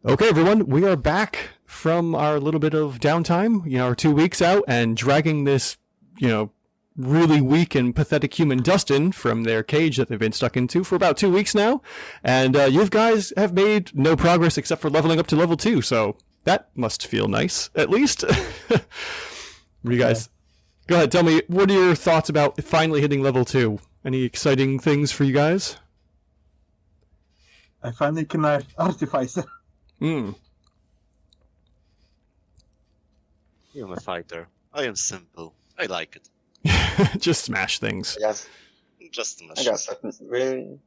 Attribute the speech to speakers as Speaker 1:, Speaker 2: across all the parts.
Speaker 1: Okay, everyone, we are back from our little bit of downtime, our 2 weeks out, and dragging this, really weak and pathetic human Dustin from their cage that they've been stuck into for about 2 weeks now. And you guys have made no progress except for leveling up to level 2, so that must feel nice, at least. What do you guys... Go ahead, tell me, what are your thoughts about finally hitting level 2? Any exciting things for you guys?
Speaker 2: I finally can Artificer.
Speaker 3: I am a fighter. I am simple. I like it.
Speaker 1: Just smash things.
Speaker 3: Just
Speaker 4: I guess that's really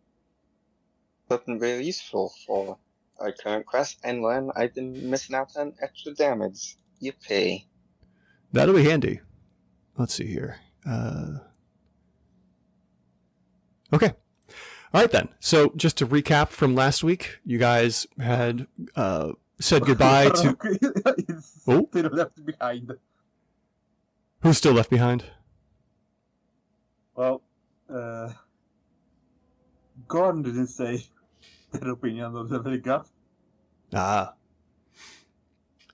Speaker 4: useful for our current quest, and when I've been missing out on extra damage. Yippee.
Speaker 1: That'll be handy. Let's see here. Okay. All right, then. So just to recap from last week, you guys had said goodbye to...
Speaker 2: Still left behind.
Speaker 1: Who's still left behind?
Speaker 2: Well, Gordon didn't say their opinion on leveling up.
Speaker 1: Ah.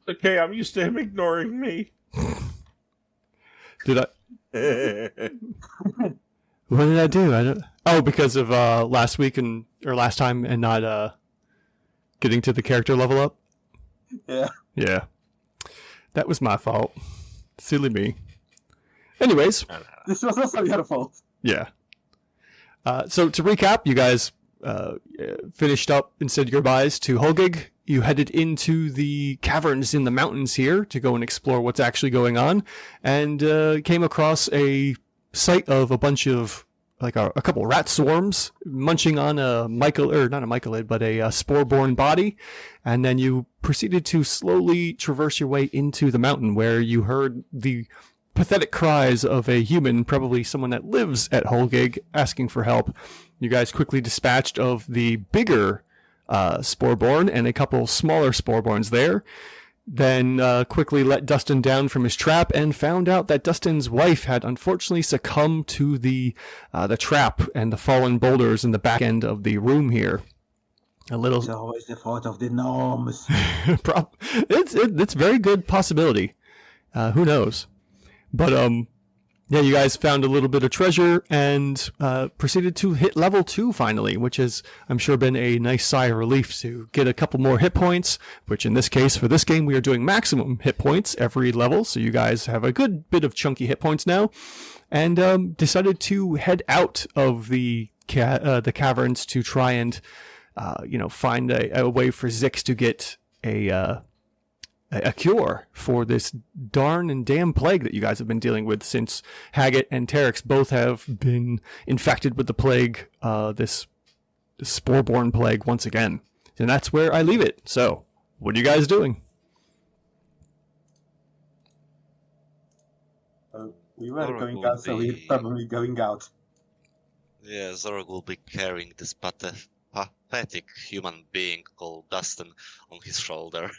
Speaker 5: Okay, I'm used to him ignoring me.
Speaker 1: Did I... What did I do? I don't... Oh, because of last week or last time and not getting to the character level up?
Speaker 2: Yeah.
Speaker 1: Yeah. That was my fault. Silly me. Anyways.
Speaker 2: This was also your fault.
Speaker 1: Yeah. So to recap, you guys finished up and said goodbyes to Holgig. You headed into the caverns in the mountains here to go and explore what's actually going on, and came across a sight of a bunch of, like a couple rat swarms munching on a not a mycolid, but a spore-borne body. And then you proceeded to slowly traverse your way into the mountain, where you heard the pathetic cries of a human, probably someone that lives at Holgig, asking for help. You guys quickly dispatched of the bigger spore-borne and a couple smaller spore-borns there. Then quickly let Dustin down from his trap and found out that Dustin's wife had unfortunately succumbed to the trap and the fallen boulders in the back end of the room here.
Speaker 2: It's always the fault of the gnomes.
Speaker 1: It's a very good possibility. Who knows? But yeah, you guys found a little bit of treasure and proceeded to hit level 2 finally, which has, I'm sure, been a nice sigh of relief to get a couple more hit points, which in this case, for this game, we are doing maximum hit points every level, so you guys have a good bit of chunky hit points now, and decided to head out of the caverns to try and, find a way for Zix to get a cure for this darn and damn plague that you guys have been dealing with since Haggett and Terex both have been infected with the plague, this spore-borne plague once again. And that's where I leave it. So, what are you guys doing?
Speaker 2: We were going out, so we're probably going out.
Speaker 3: Yeah, Zorg will be carrying this pathetic human being called Dustin on his shoulder.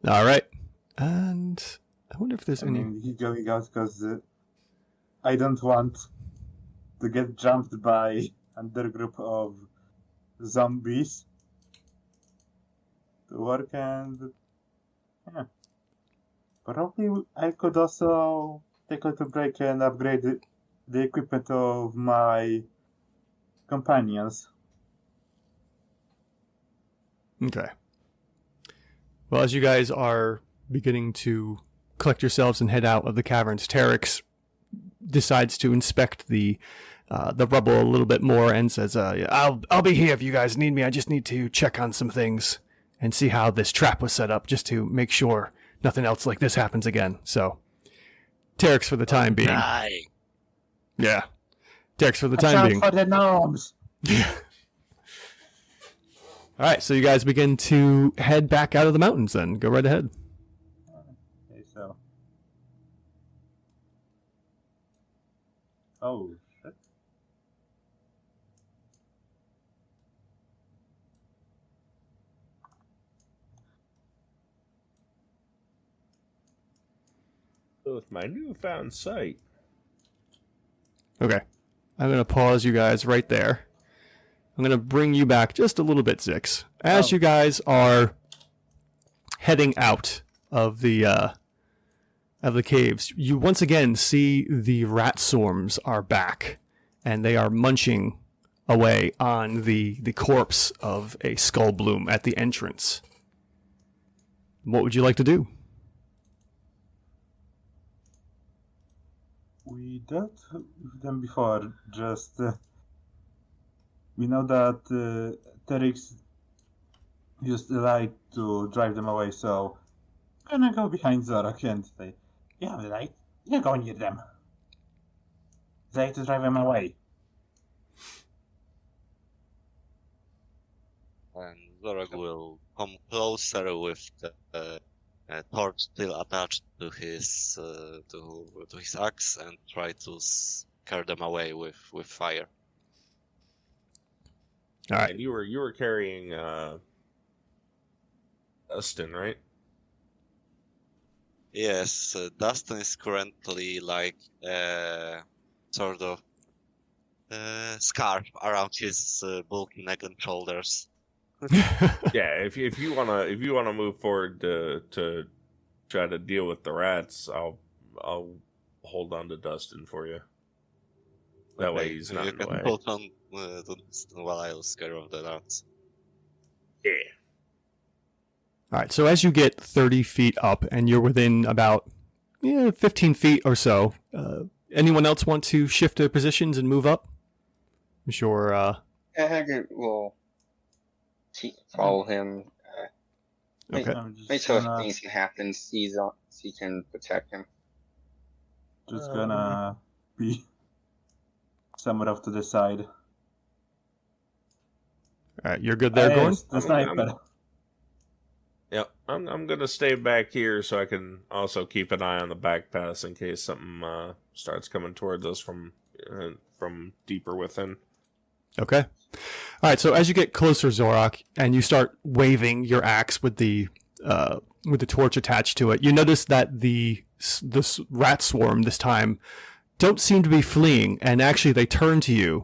Speaker 1: All right. And I wonder if there's any...
Speaker 2: He's going out because I don't want to get jumped by another group of zombies to work, and yeah. Probably I could also take a little break and upgrade the equipment of my companions.
Speaker 1: Okay. Well, as you guys are beginning to collect yourselves and head out of the caverns, Terex decides to inspect the rubble a little bit more and says, I'll be here if you guys need me. I just need to check on some things and see how this trap was set up, just to make sure nothing else like this happens again. So, Terex for the time being. Yeah. Terex for the time being.
Speaker 2: For the gnomes.
Speaker 1: All right, so you guys begin to head back out of the mountains then. Go right ahead.
Speaker 2: Okay, so. Oh, shit.
Speaker 5: With my newfound sight.
Speaker 1: Okay. I'm going to pause you guys right there. I'm going to bring you back just a little bit, Zix. As you guys are heading out of the caves, you once again see the rat swarms are back, and they are munching away on the corpse of a skull bloom at the entrance. What would you like to do?
Speaker 2: We dealt with them before, just we know that Terix used to like to drive them away, so I'm gonna go behind Zorak and say, yeah, right, you go near them. They like to drive them away.
Speaker 3: And Zorog will come closer with the torch still attached to his axe and try to scare them away with fire.
Speaker 1: All right.
Speaker 5: And you were carrying Dustin, right?
Speaker 3: Yes, Dustin is currently like sort of scarf around his bulky neck and shoulders.
Speaker 5: Yeah, if you wanna move forward to try to deal with the rats, I'll hold on to Dustin for you. That way he's not
Speaker 3: you
Speaker 5: in the
Speaker 3: can
Speaker 5: way.
Speaker 3: hold on to Dustin while I'll scare of the rats.
Speaker 5: Yeah.
Speaker 1: All right, so as you get 30 feet up and you're within about 15 feet or so, anyone else want to shift their positions and move up? I'm sure.
Speaker 4: Haggard will follow him.
Speaker 1: Okay.
Speaker 2: I'm just
Speaker 4: Wait till if
Speaker 2: gonna,
Speaker 4: things can happen, he can protect him.
Speaker 2: just gonna be somewhere off to the side.
Speaker 1: All right, you're good there, Gorn?
Speaker 2: The sniper.
Speaker 5: Yep, I'm gonna stay back here so I can also keep an eye on the back pass in case something starts coming towards us from deeper within.
Speaker 1: Okay. All right, so as you get closer, Zorak, and you start waving your axe with the torch attached to it, you notice that this rat swarm this time don't seem to be fleeing, and actually they turn to you.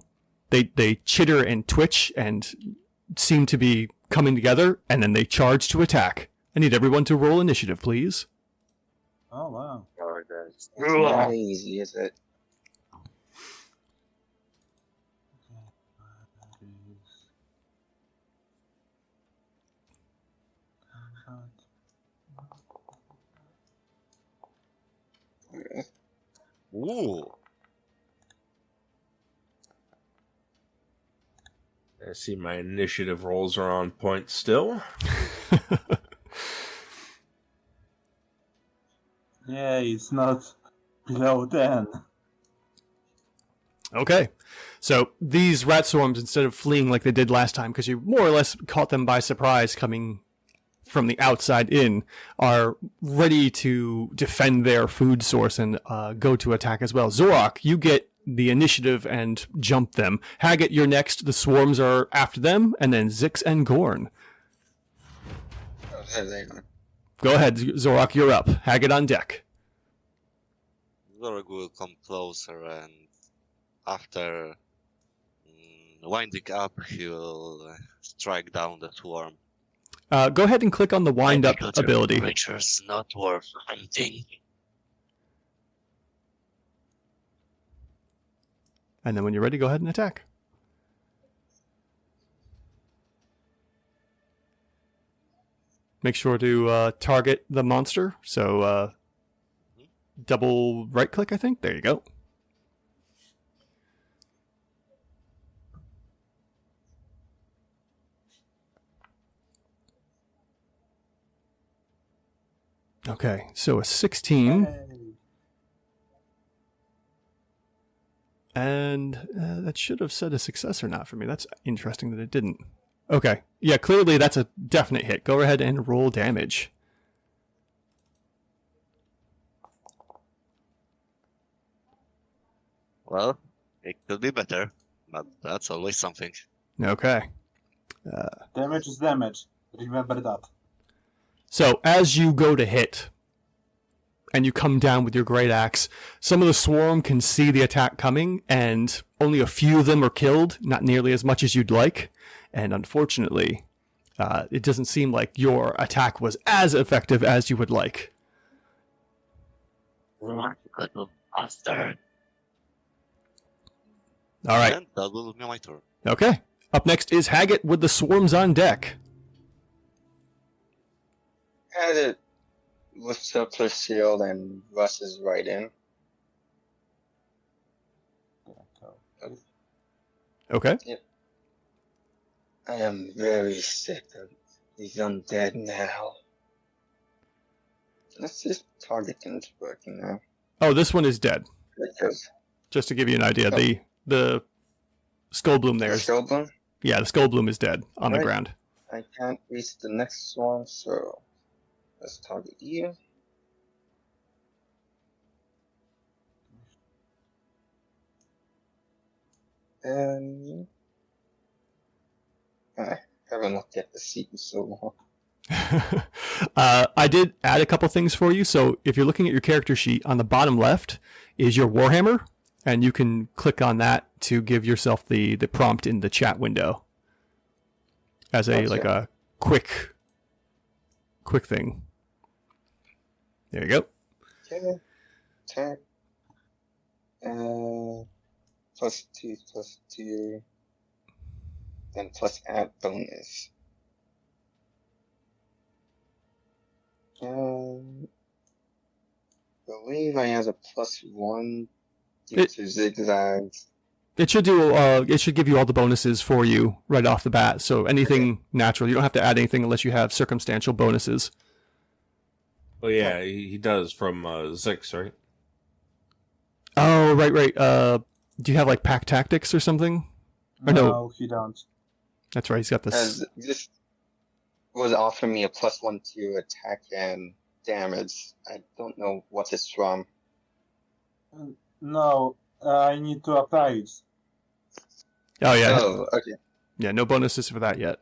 Speaker 1: They chitter and twitch and seem to be coming together, and then they charge to attack. I need everyone to roll initiative, please.
Speaker 2: Oh, wow.
Speaker 4: Oh, it's not easy, is it?
Speaker 3: Ooh.
Speaker 5: I see my initiative rolls are on point still.
Speaker 2: Yeah, it's not below 10.
Speaker 1: Okay. So these rat swarms, instead of fleeing like they did last time, because you more or less caught them by surprise coming from the outside in, are ready to defend their food source and go to attack as well. Zorak, you get the initiative and jump them. Haggett, you're next. The swarms are after them, and then Zix and Gorn.
Speaker 4: Oh, there they are.
Speaker 1: Go ahead, Zorak, you're up. Haggett on deck.
Speaker 3: Zorog will come closer and after winding up, he will strike down the swarm.
Speaker 1: Go ahead and click on the wind up ability.
Speaker 3: Creatures not worth hunting.
Speaker 1: And then when you're ready, go ahead and attack. Make sure to target the monster. So double right click, I think. There you go. Okay, so a 16.
Speaker 2: Hey.
Speaker 1: And that should have said a success or not for me. That's interesting that it didn't. Okay. Yeah, clearly that's a definite hit. Go ahead and roll damage.
Speaker 3: Well, it could be better, but that's always something.
Speaker 1: Okay.
Speaker 2: Damage is damage. Remember that.
Speaker 1: So as you go to hit, and you come down with your great axe, some of the swarm can see the attack coming and only a few of them are killed, not nearly as much as you'd like. And unfortunately, it doesn't seem like your attack was as effective as you would like.
Speaker 3: Little bastard.
Speaker 1: All right.
Speaker 3: And that will be my turn.
Speaker 1: Okay. Up next is Haggett with the swarms on deck.
Speaker 4: Had it lifts up her shield and rushes right in.
Speaker 1: Okay.
Speaker 4: I am very sick of these undead now. Let's just target them working now.
Speaker 1: Oh, this one is dead.
Speaker 4: Because
Speaker 1: Just to give you an idea,
Speaker 4: Oh.
Speaker 1: the skull bloom there
Speaker 4: the
Speaker 1: is,
Speaker 4: Shogun,
Speaker 1: yeah, the skull bloom is dead on the
Speaker 4: Right.
Speaker 1: ground.
Speaker 4: I can't reach the next one, so let's target you. And I haven't looked at the seat in so long.
Speaker 1: I did add a couple things for you. So if you're looking at your character sheet, on the bottom left is your Warhammer, and you can click on that to give yourself the prompt in the chat window as a
Speaker 4: Okay.
Speaker 1: like a quick thing. There you go.
Speaker 4: Okay. Attack. +2, then plus add bonus. Believe I have a +1 due to zigzags.
Speaker 1: It should do. It should give you all the bonuses for you right off the bat. So anything natural, you don't have to add anything unless you have circumstantial bonuses.
Speaker 5: Well, yeah, he does from Zix, right?
Speaker 1: Oh, right. Do you have like pack tactics or something? Or no.
Speaker 2: No, he don't.
Speaker 1: That's right. He's got this.
Speaker 4: As this was offering me a +1 to attack and damage. I don't know what it's from.
Speaker 2: No, I need to apply it.
Speaker 1: Oh yeah.
Speaker 4: Oh, okay.
Speaker 1: Yeah. No bonuses for that yet.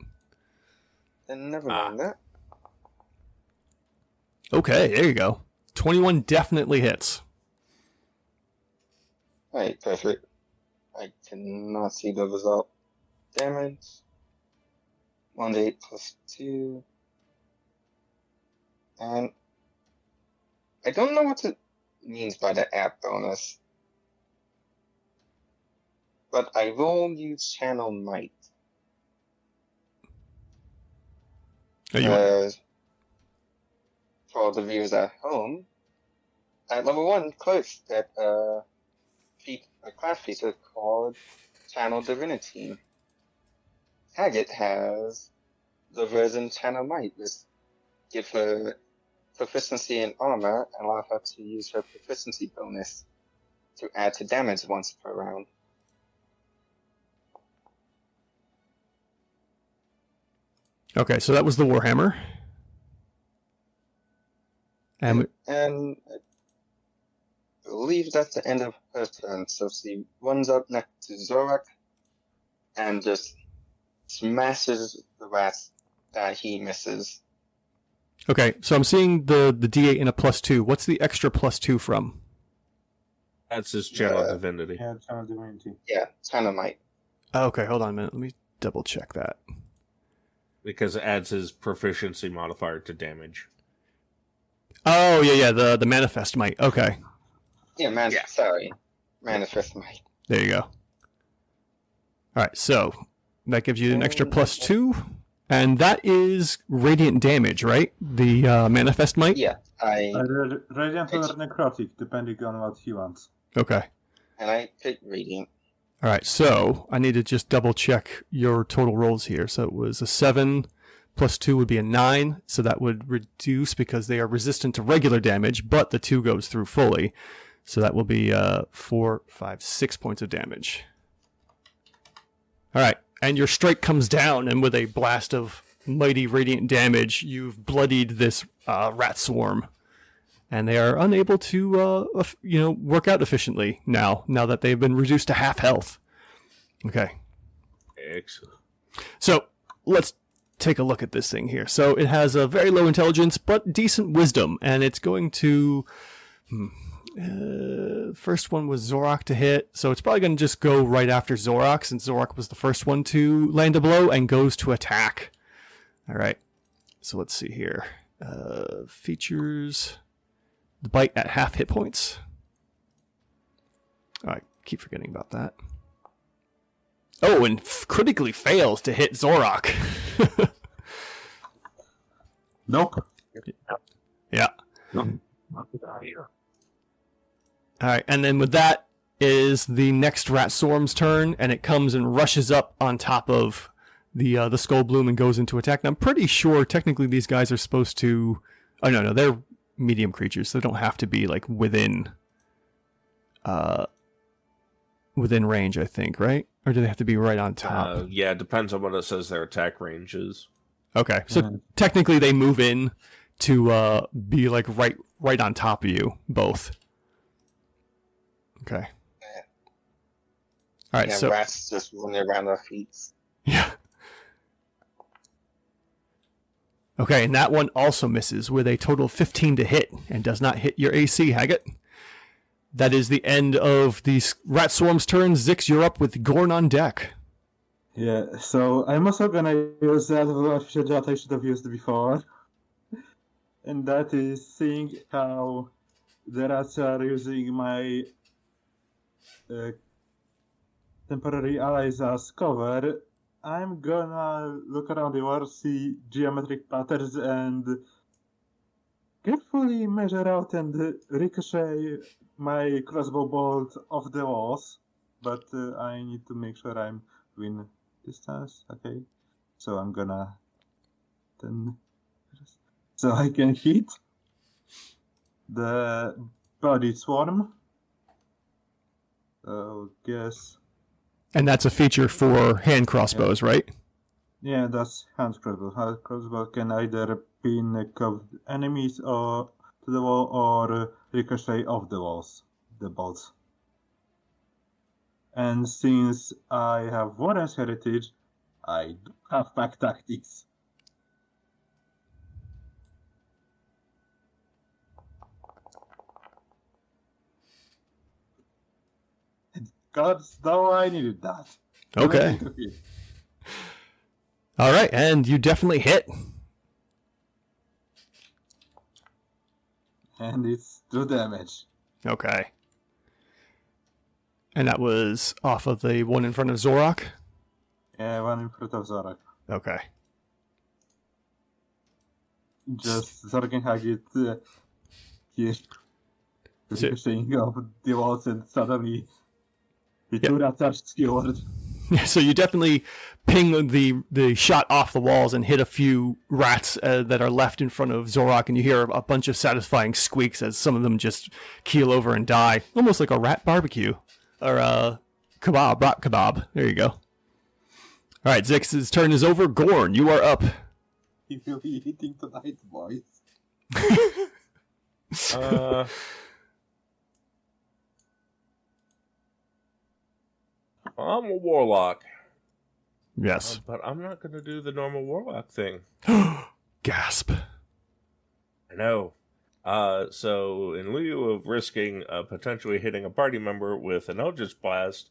Speaker 4: Then never mind that.
Speaker 1: Okay. There you go. 21 definitely hits.
Speaker 4: Alright, perfect. I cannot see the result. Damage. 1d8 +2. And I don't know what it means by the add bonus. But I will use Channel Might.
Speaker 1: Oh, you want-
Speaker 4: For the viewers at home, at level 1, close at a class feature called Channel Divinity. Haggett has the version Channel Might, which give her proficiency in armor and allow her to use her proficiency bonus to add to damage once per round.
Speaker 1: Okay, so that was the Warhammer. And
Speaker 4: And I believe that's the end of her turn, so she runs up next to Zorak and just smashes the rats that he misses.
Speaker 1: okay, so I'm seeing the D8 in a +2. What's the extra +2 from?
Speaker 5: That's his channel divinity.
Speaker 2: Yeah, Channel Divinity.
Speaker 4: Yeah, Channel Might.
Speaker 1: Oh, okay, hold on a minute. Let me double check that.
Speaker 5: Because it adds his proficiency modifier to damage.
Speaker 1: Oh, yeah, the manifest might. Okay,
Speaker 4: Yeah,
Speaker 5: Yeah.
Speaker 4: sorry. Manifest Might.
Speaker 1: there you go. All right, so that gives you an extra +2, and that is radiant damage, right? The manifest might.
Speaker 4: Yeah,
Speaker 2: Radiant or
Speaker 4: It's-
Speaker 2: Necrotic, depending on what he wants.
Speaker 1: Okay.
Speaker 4: I picked Radiant.
Speaker 1: All right, so I need to just double check your total rolls here. So it was a 7 +2 would be a 9, so that would reduce because they are resistant to regular damage, but the 2 goes through fully. So that will be 4, 5, 6 points of damage. All right, and your strike comes down, and with a blast of mighty radiant damage, you've bloodied this rat swarm. And they are unable to, work out efficiently now that they've been reduced to half health. Okay.
Speaker 5: Excellent.
Speaker 1: So let's take a look at this thing here. So it has a very low intelligence, but decent wisdom, and it's going to First one was Zorak to hit, so it's probably going to just go right after Zorak, since Zorak was the first one to land a blow, and goes to attack. All right, so let's see here. Features the bite at half hit points. Oh, I keep forgetting about that. Oh, and critically fails to hit Zorak.
Speaker 2: Nope.
Speaker 1: Yeah. All right, and then with that is the next Rat Swarm's turn, and it comes and rushes up on top of the Skull Bloom and goes into attack. Now, I'm pretty sure technically these guys are supposed to. Oh no, they're medium creatures, so they don't have to be like within range, I think, right? Or do they have to be right on top?
Speaker 5: Yeah, it depends on what it says their attack range is.
Speaker 1: Okay, so technically they move in to be like right on top of you both. Okay. All right,
Speaker 4: Yeah,
Speaker 1: so
Speaker 4: rats just run around our feet.
Speaker 1: yeah. Okay, and that one also misses with a total of 15 to hit and does not hit your AC, Haggett. That is the end of the Rat Swarm's turn. Zix, you're up with Gorn on deck.
Speaker 2: Yeah, so I'm also gonna use that feature that I should have used before. And that is seeing how the rats are using my temporary allies as cover. I'm gonna look around the world, see geometric patterns, and carefully measure out and ricochet my crossbow bolt off the walls. But I need to make sure I'm within distance. Okay, so I'm gonna then so I can hit the body swarm. So guess.
Speaker 1: And that's a feature for hand crossbows, right?
Speaker 2: Yeah, that's hand crossbow. Hand crossbow can either pin curved enemies or to the wall or ricochet off the walls, the bolts. And since I have Warren's heritage, I do have pack tactics. God, no, I needed that.
Speaker 1: Okay. All right, and you definitely hit.
Speaker 2: And it's 2 damage.
Speaker 1: Okay. And that was off of the one in front of Zorak?
Speaker 2: Yeah, one in front of Zorak.
Speaker 1: Okay.
Speaker 2: Just Zorak and Haggett here. Ricocheting off the walls and suddenly the two rats are skewered.
Speaker 1: Yeah, so you definitely ping the shot off the walls and hit a few rats that are left in front of Zorak, and you hear a bunch of satisfying squeaks as some of them just keel over and die. Almost like a rat barbecue. Or kebab, rat kebab. There you go. All right, Zix's turn is over. Gorn, you are up.
Speaker 2: You will be eating tonight, boys.
Speaker 5: I'm a warlock.
Speaker 1: Yes.
Speaker 5: But I'm not going to do the normal warlock thing.
Speaker 1: Gasp.
Speaker 5: I know. So, in lieu of risking potentially hitting a party member with an Eldritch Blast,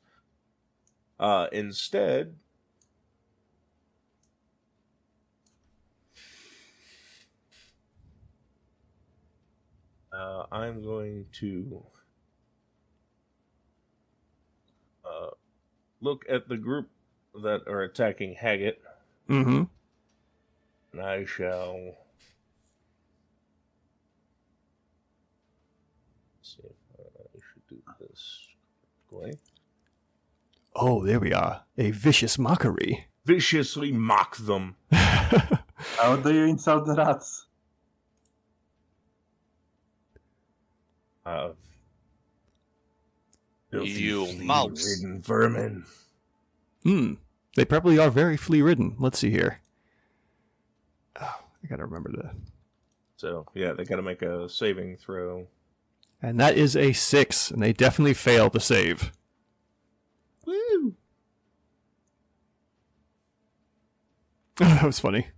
Speaker 5: instead, I'm going to look at the group that are attacking Haggett.
Speaker 1: Mm-hmm.
Speaker 5: And I shall see if I should do this correctly.
Speaker 1: Oh, there we are. A vicious mockery.
Speaker 5: Viciously mock them.
Speaker 2: How do you insult the rats?
Speaker 3: You mouse.
Speaker 5: Flea-ridden vermin.
Speaker 1: They probably are very flea-ridden. Let's see here. Oh, I gotta remember that.
Speaker 5: So, yeah, they gotta make a saving throw.
Speaker 1: And that is a 6, and they definitely fail the save. Woo! That was funny.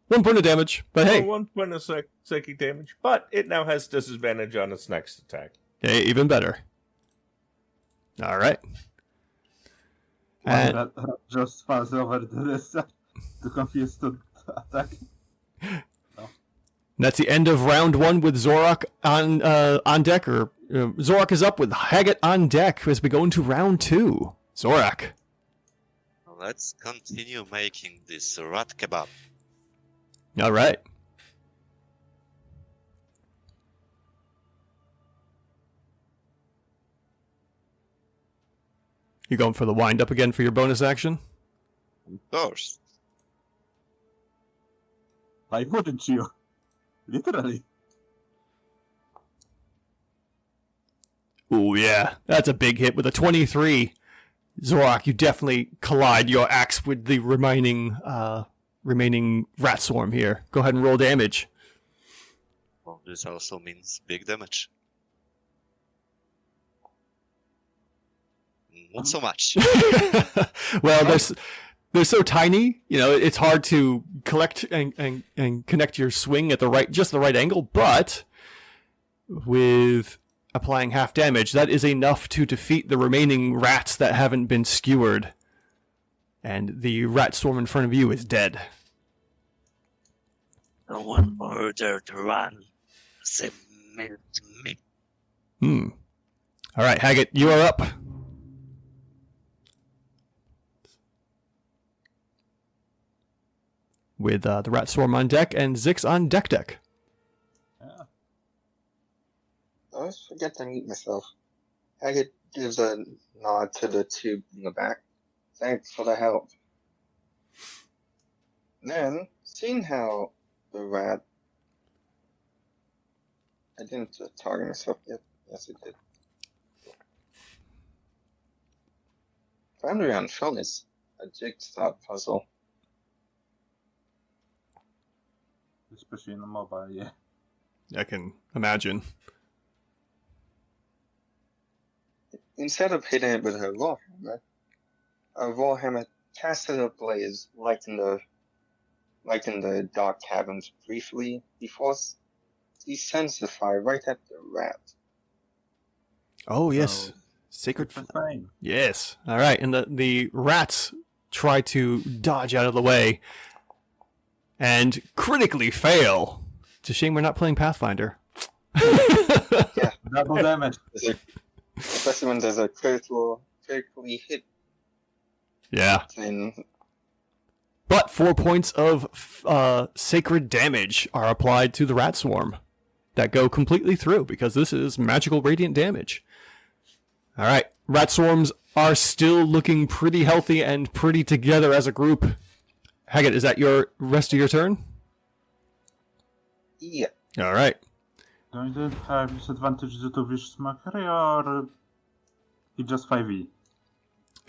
Speaker 1: 1 point of damage, but hey,
Speaker 5: 1 point of psychic damage, but it now has disadvantage on its next attack.
Speaker 1: hey, even better. All right. And
Speaker 2: That just falls over the rest to confuse the attack.
Speaker 1: that's the end of round 1 with Zorak on deck. Zorak is up with Haggett on deck as we go into round 2. Zorak.
Speaker 3: Let's continue making this rat kebab.
Speaker 1: All right. You going for the wind up again for your bonus action?
Speaker 3: Of course.
Speaker 2: Why wouldn't you? Literally.
Speaker 1: Ooh, yeah. That's a big hit with a 23. Zorak, you definitely collide your axe with the remaining rat swarm here. Go ahead and roll damage.
Speaker 3: Well, this also means big damage. Not so much.
Speaker 1: Well, they're so tiny, it's hard to collect and connect your swing at just the right angle, but with applying half damage, that is enough to defeat the remaining rats that haven't been skewered. And the rat swarm in front of you is dead.
Speaker 3: No one ordered to run. Submit me.
Speaker 1: All right, Haggett, you are up. With the rat swarm on deck and Zix on deck.
Speaker 2: Yeah.
Speaker 4: I always forget to mute myself. Haggett gives a nod to the tube in the back. Thanks for the help. Then, seeing how the rat... I didn't target myself yet. Yes, I did. Found around Phyllis, a jigsaw puzzle.
Speaker 2: Especially in the mobile, yeah.
Speaker 1: I can imagine.
Speaker 4: Instead of hitting it with her Warhammer casted a blaze lighting the dark caverns briefly before descends the fire right at the rat.
Speaker 1: Oh, yes.
Speaker 2: So,
Speaker 1: Sacred
Speaker 2: fine.
Speaker 1: Yes. All right. And the rats try to dodge out of the way and critically fail. It's a shame we're not playing Pathfinder.
Speaker 4: Yeah,
Speaker 2: Double damage.
Speaker 4: especially when there's a critically hit
Speaker 1: Yeah.
Speaker 4: thing.
Speaker 1: But 4 points of sacred damage are applied to the rat swarm that go completely through because this is magical radiant damage. All right. Rat swarms are still looking pretty healthy and pretty together as a group. Haggett, is that your rest of your turn?
Speaker 4: Yeah.
Speaker 1: All right.
Speaker 2: Don't you have disadvantage due to vicious mockery, or it just 5e?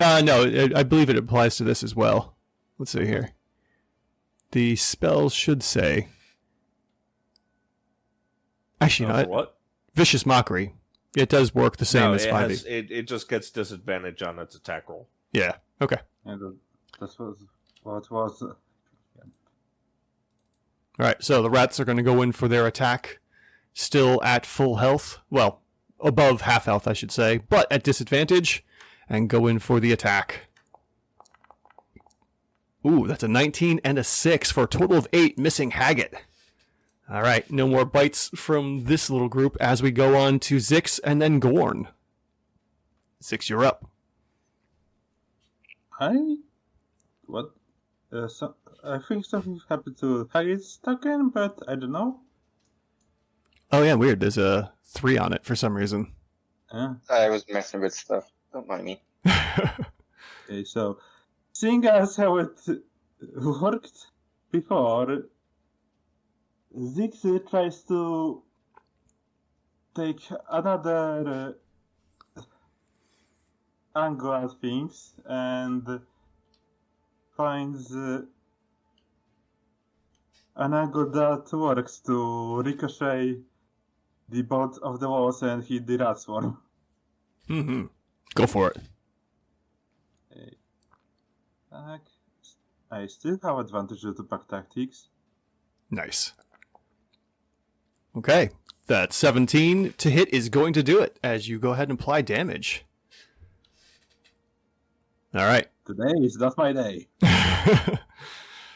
Speaker 1: No, I believe it applies to this as well. Let's see here. The spell should say... Actually, you know what?
Speaker 5: What?
Speaker 1: Vicious Mockery. It does work the same
Speaker 5: No,
Speaker 1: as
Speaker 5: it
Speaker 1: 5e.
Speaker 5: it just gets disadvantage on its attack roll.
Speaker 1: Yeah, okay.
Speaker 2: And that was what was.
Speaker 1: All right, so the rats are going to go in for their attack. Still at full health. Well, above half health, I should say. But at disadvantage. And go in for the attack. Ooh, that's a 19 and a 6 for a total of 8, missing Haggett. All right, no more bites from this little group as we go on to Zix and then Gorn. Zix, you're up.
Speaker 2: What? I think something happened to Haggard's token, but I don't know.
Speaker 1: Oh yeah, weird. There's a 3 on it for some reason.
Speaker 4: I was messing with stuff. Don't mind me.
Speaker 2: Okay, so seeing as how it worked before, Zix tries to take another angle at things and finds an angle that works to ricochet the bolt of the walls and hit the rat swarm.
Speaker 1: Mm-hmm. Go for it.
Speaker 2: Attack. I still have advantage due to pack tactics.
Speaker 1: Nice. Okay. That 17 to hit is going to do it as you go ahead and apply damage. All right.
Speaker 2: Today is not my day.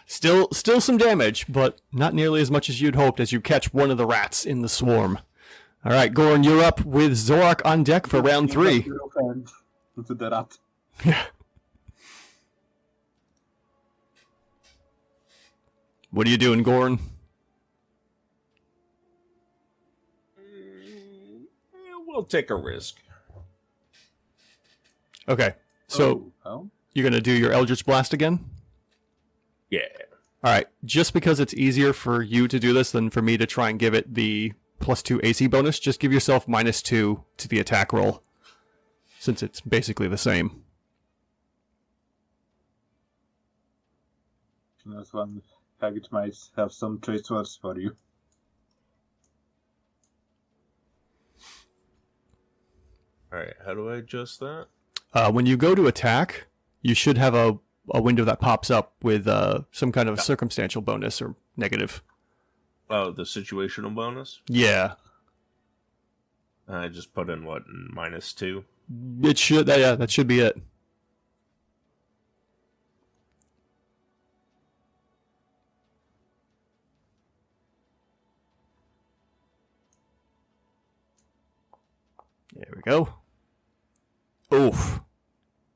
Speaker 1: Still some damage, but not nearly as much as you'd hoped as you catch one of the rats in the swarm. All right, Goran, you're up with Zorak on deck for round 3.
Speaker 2: Into the rat.
Speaker 1: Yeah. What are you doing, Goran?
Speaker 5: We'll take a risk.
Speaker 1: Okay, so
Speaker 2: Oh.
Speaker 1: you're going to do your Eldritch Blast again?
Speaker 5: Yeah.
Speaker 1: All right, just because it's easier for you to do this than for me to try and give it the +2 AC bonus, just give yourself -2 to the attack roll, since it's basically the same.
Speaker 2: This one package might have some choice words for you.
Speaker 5: Alright, how do I adjust that?
Speaker 1: When you go to attack, you should have a window that pops up with some kind of circumstantial bonus or negative.
Speaker 5: Oh, the situational bonus?
Speaker 1: Yeah.
Speaker 5: I just put in what, -2?
Speaker 1: It should, yeah, that should be it. There we go. Oof.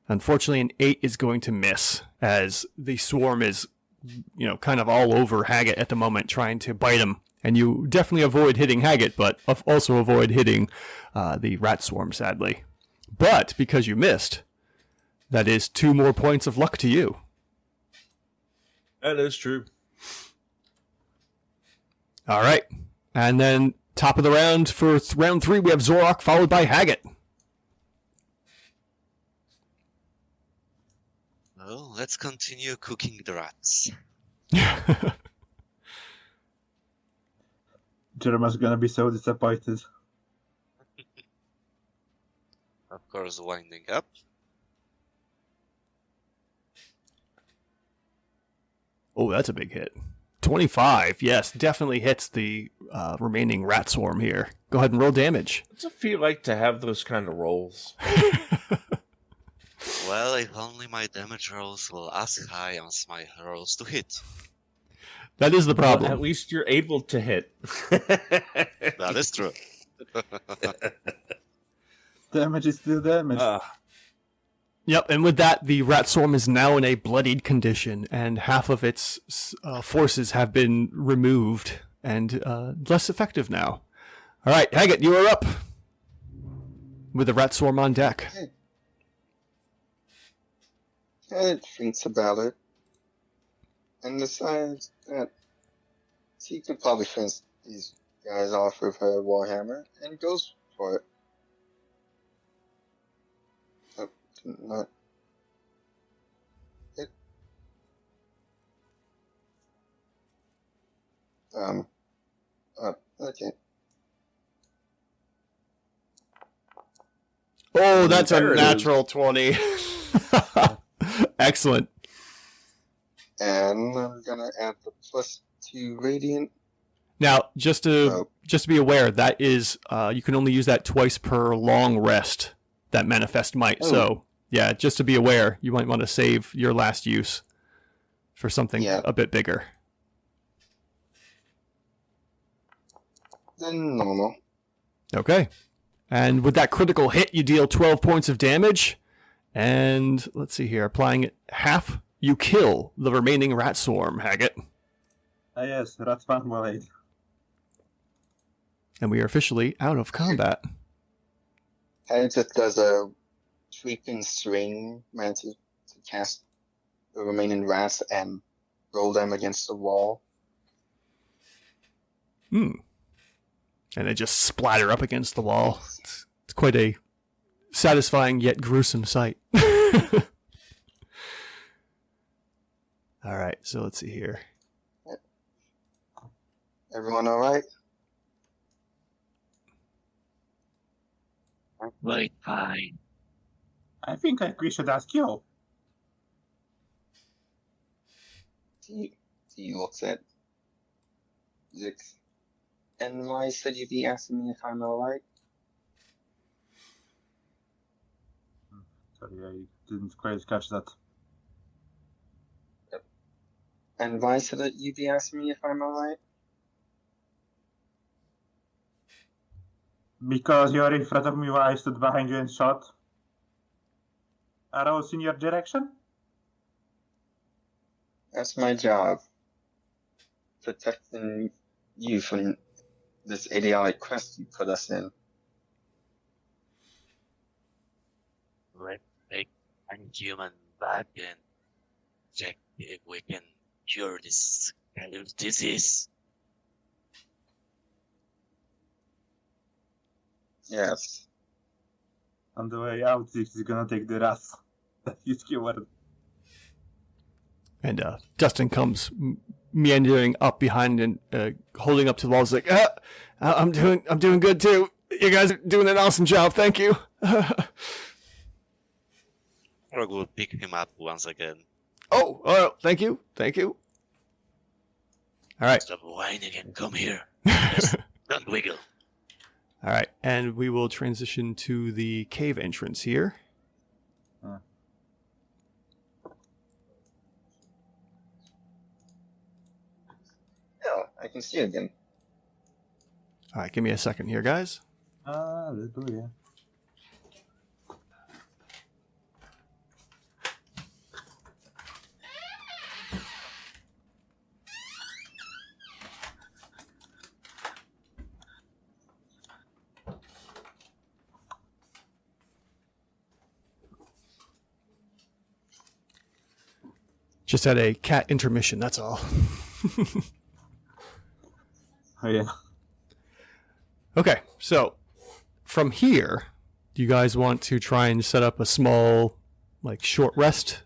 Speaker 1: Unfortunately, an 8 is going to miss, as the swarm is, kind of all over Haggett at the moment, trying to bite him. And you definitely avoid hitting Haggett, but also avoid hitting the rat swarm, sadly. But, because you missed, that is 2 more points of luck to you.
Speaker 5: That is true.
Speaker 1: All right. And then, top of the round for round 3, we have Zorak, followed by Haggett.
Speaker 3: Well, let's continue cooking the rats.
Speaker 2: Jeremiah's gonna be so disappointed.
Speaker 3: Of course, winding up.
Speaker 1: Oh, that's a big hit. 25, yes, definitely hits the remaining rat swarm here. Go ahead and roll damage.
Speaker 5: What's it feel like to have those kind of rolls?
Speaker 3: Well, if only my damage rolls were as high as my rolls to hit.
Speaker 1: That is the problem.
Speaker 5: Well, at least you're able to hit.
Speaker 3: That is true.
Speaker 2: Damage is still damage.
Speaker 1: Yep, and with that, the rat swarm is now in a bloodied condition, and half of its forces have been removed and less effective now. All right, Haggett, you are up with the rat swarm on deck.
Speaker 4: It thinks about it and decides that she could probably finish these guys off with her warhammer and goes for it. Oh, not it. Okay.
Speaker 1: Oh, that's a
Speaker 5: There it
Speaker 1: natural 20. Excellent.
Speaker 4: And I'm gonna add the +2 radiant.
Speaker 1: Now, just to be aware, that is you can only use that twice per long rest, that manifest might.
Speaker 4: Oh.
Speaker 1: So, yeah, just to be aware, you might want to save your last use for something a bit bigger.
Speaker 4: Then normal.
Speaker 1: Okay. And with that critical hit, you deal 12 points of damage. And let's see here, applying it half, you kill the remaining rat swarm, Haggett.
Speaker 2: Ah yes, rat fungal.
Speaker 1: And we are officially out of combat.
Speaker 4: And it just does a sweeping string meant to cast the remaining rats and roll them against the wall.
Speaker 1: And they just splatter up against the wall. It's quite a satisfying yet gruesome sight. All right, so let's see here.
Speaker 4: Everyone all right?
Speaker 3: Wait, fine.
Speaker 2: I think we should ask you.
Speaker 4: He looks at Zix. And why said you'd be asking me if I'm alright?
Speaker 2: Sorry, I didn't quite catch that.
Speaker 4: And why said that you'd be asking me if I'm alright?
Speaker 2: Because you're in front of me while I stood behind you and shot arrows in your direction?
Speaker 4: That's my job. Protecting you from this idiotic quest you put us in.
Speaker 3: Let's take one human back and check if we can cure this kind of disease.
Speaker 4: Yes.
Speaker 2: On the way out, Zix is gonna take the rats that you skewered.
Speaker 1: And Dustin comes meandering up behind and holding up to the walls like, I'm doing good too. You guys are doing an awesome job. Thank you.
Speaker 3: Frog will pick him up once again.
Speaker 1: Oh, thank you. All right.
Speaker 3: Stop whining and come here. Just don't wiggle.
Speaker 1: All right. And we will transition to the cave entrance here.
Speaker 4: Oh, I can see you again.
Speaker 1: All right. Give me a second here, guys.
Speaker 2: Yeah.
Speaker 1: Just had a cat intermission, that's all.
Speaker 2: Oh, yeah.
Speaker 1: Okay, so from here, do you guys want to try and set up a small, like, short rest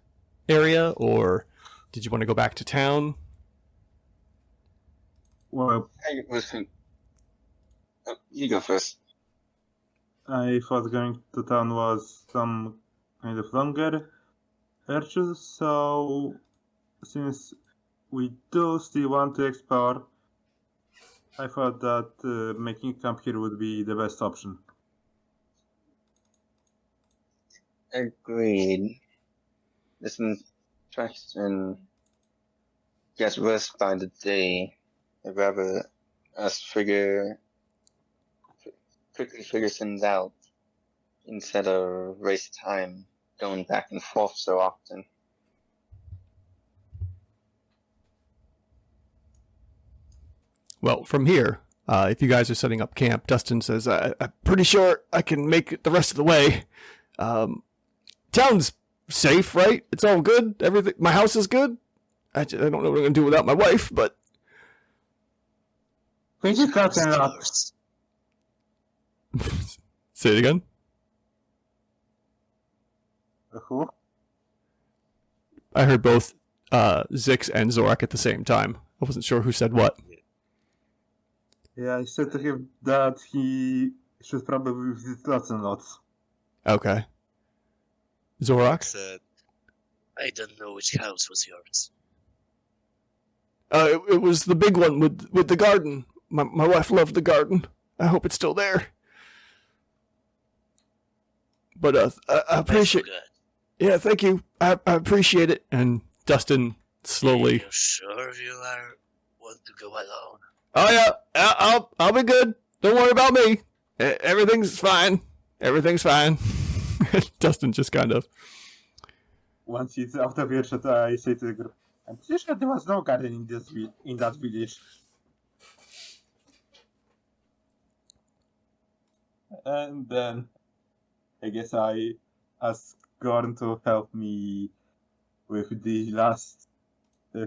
Speaker 1: area, or did you want to go back to town?
Speaker 2: Well,
Speaker 4: You go first.
Speaker 2: I thought going to town was some kind of longer purchase, so since we do still want to explore, I thought that making camp here would be the best option.
Speaker 4: Agreed. Listen, try and get worse by the day. I'd rather us quickly figure things out instead of waste time going back and forth so often.
Speaker 1: Well, from here, if you guys are setting up camp, Dustin says, I'm pretty sure I can make it the rest of the way. Town's safe, right? It's all good? Everything. My house is good? I don't know what I'm going to do without my wife, but...
Speaker 2: Thank you, Captain Rock.
Speaker 1: Say it again?
Speaker 2: Who?
Speaker 1: I heard both Zix and Zorak at the same time. I wasn't sure who said what.
Speaker 2: Yeah, I said to him that he should probably visit lots and lots.
Speaker 1: Okay. Zorak?
Speaker 3: Said, I don't know which house was yours.
Speaker 1: It was the big one with the garden. My wife loved the garden. I hope it's still there. But I appreciate... Yeah, thank you. I appreciate it. And Dustin slowly...
Speaker 3: Are you sure you want to go alone?
Speaker 1: Oh yeah, I'll be good. Don't worry about me. Everything's fine. Everything's fine. Dustin just kind of...
Speaker 2: Once it's out of earshot, I say to the group, I'm pretty sure there was no garden in that village. And then I guess I ask Gorn to help me with the last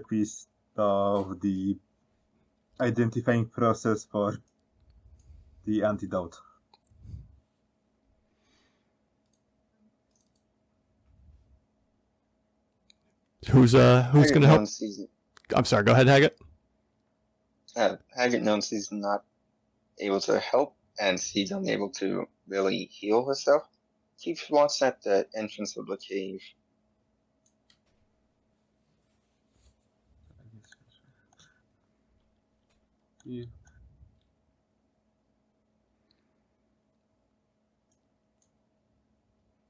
Speaker 2: piece of the identifying process for the antidote.
Speaker 1: Who's gonna help? I'm sorry, go ahead, Haggett.
Speaker 4: Haggett knows he's not able to help, and she's unable to really heal herself. Keep watch at the entrance of the cave.
Speaker 2: Yeah.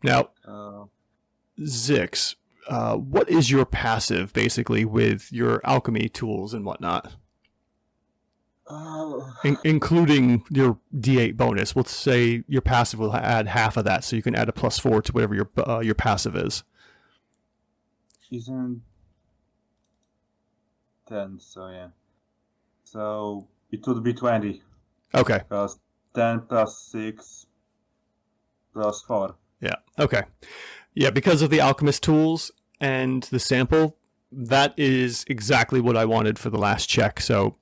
Speaker 1: Now,
Speaker 2: Uh,
Speaker 1: Zix, what is your passive basically with your alchemy tools and whatnot,
Speaker 2: uh,
Speaker 1: including your D8 bonus? Let's say your passive will add half of that, so you can add a +4 to whatever your passive is.
Speaker 2: isn't 10, so yeah. So it would be 20.
Speaker 1: Okay.
Speaker 2: Because 10 plus 6 plus 4.
Speaker 1: Yeah. Okay. Yeah, because of the alchemist tools and the sample, that is exactly what I wanted for the last check. So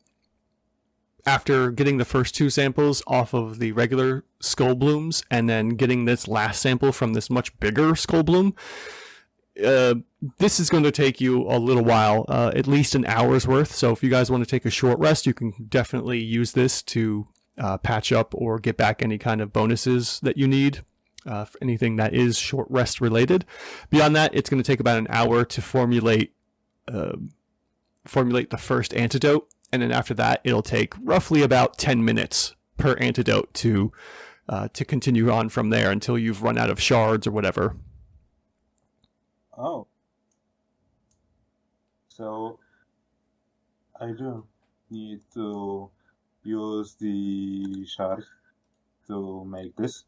Speaker 1: after getting the first 2 samples off of the regular skull blooms and then getting this last sample from this much bigger skull bloom, this is going to take you a little while, at least an hour's worth. So if you guys want to take a short rest, you can definitely use this to patch up or get back any kind of bonuses that you need. For anything that is short rest related. Beyond that, it's going to take about an hour to formulate the first antidote, and then after that, it'll take roughly about 10 minutes per antidote to continue on from there until you've run out of shards or whatever.
Speaker 2: Oh. So I do need to use the shard to make this.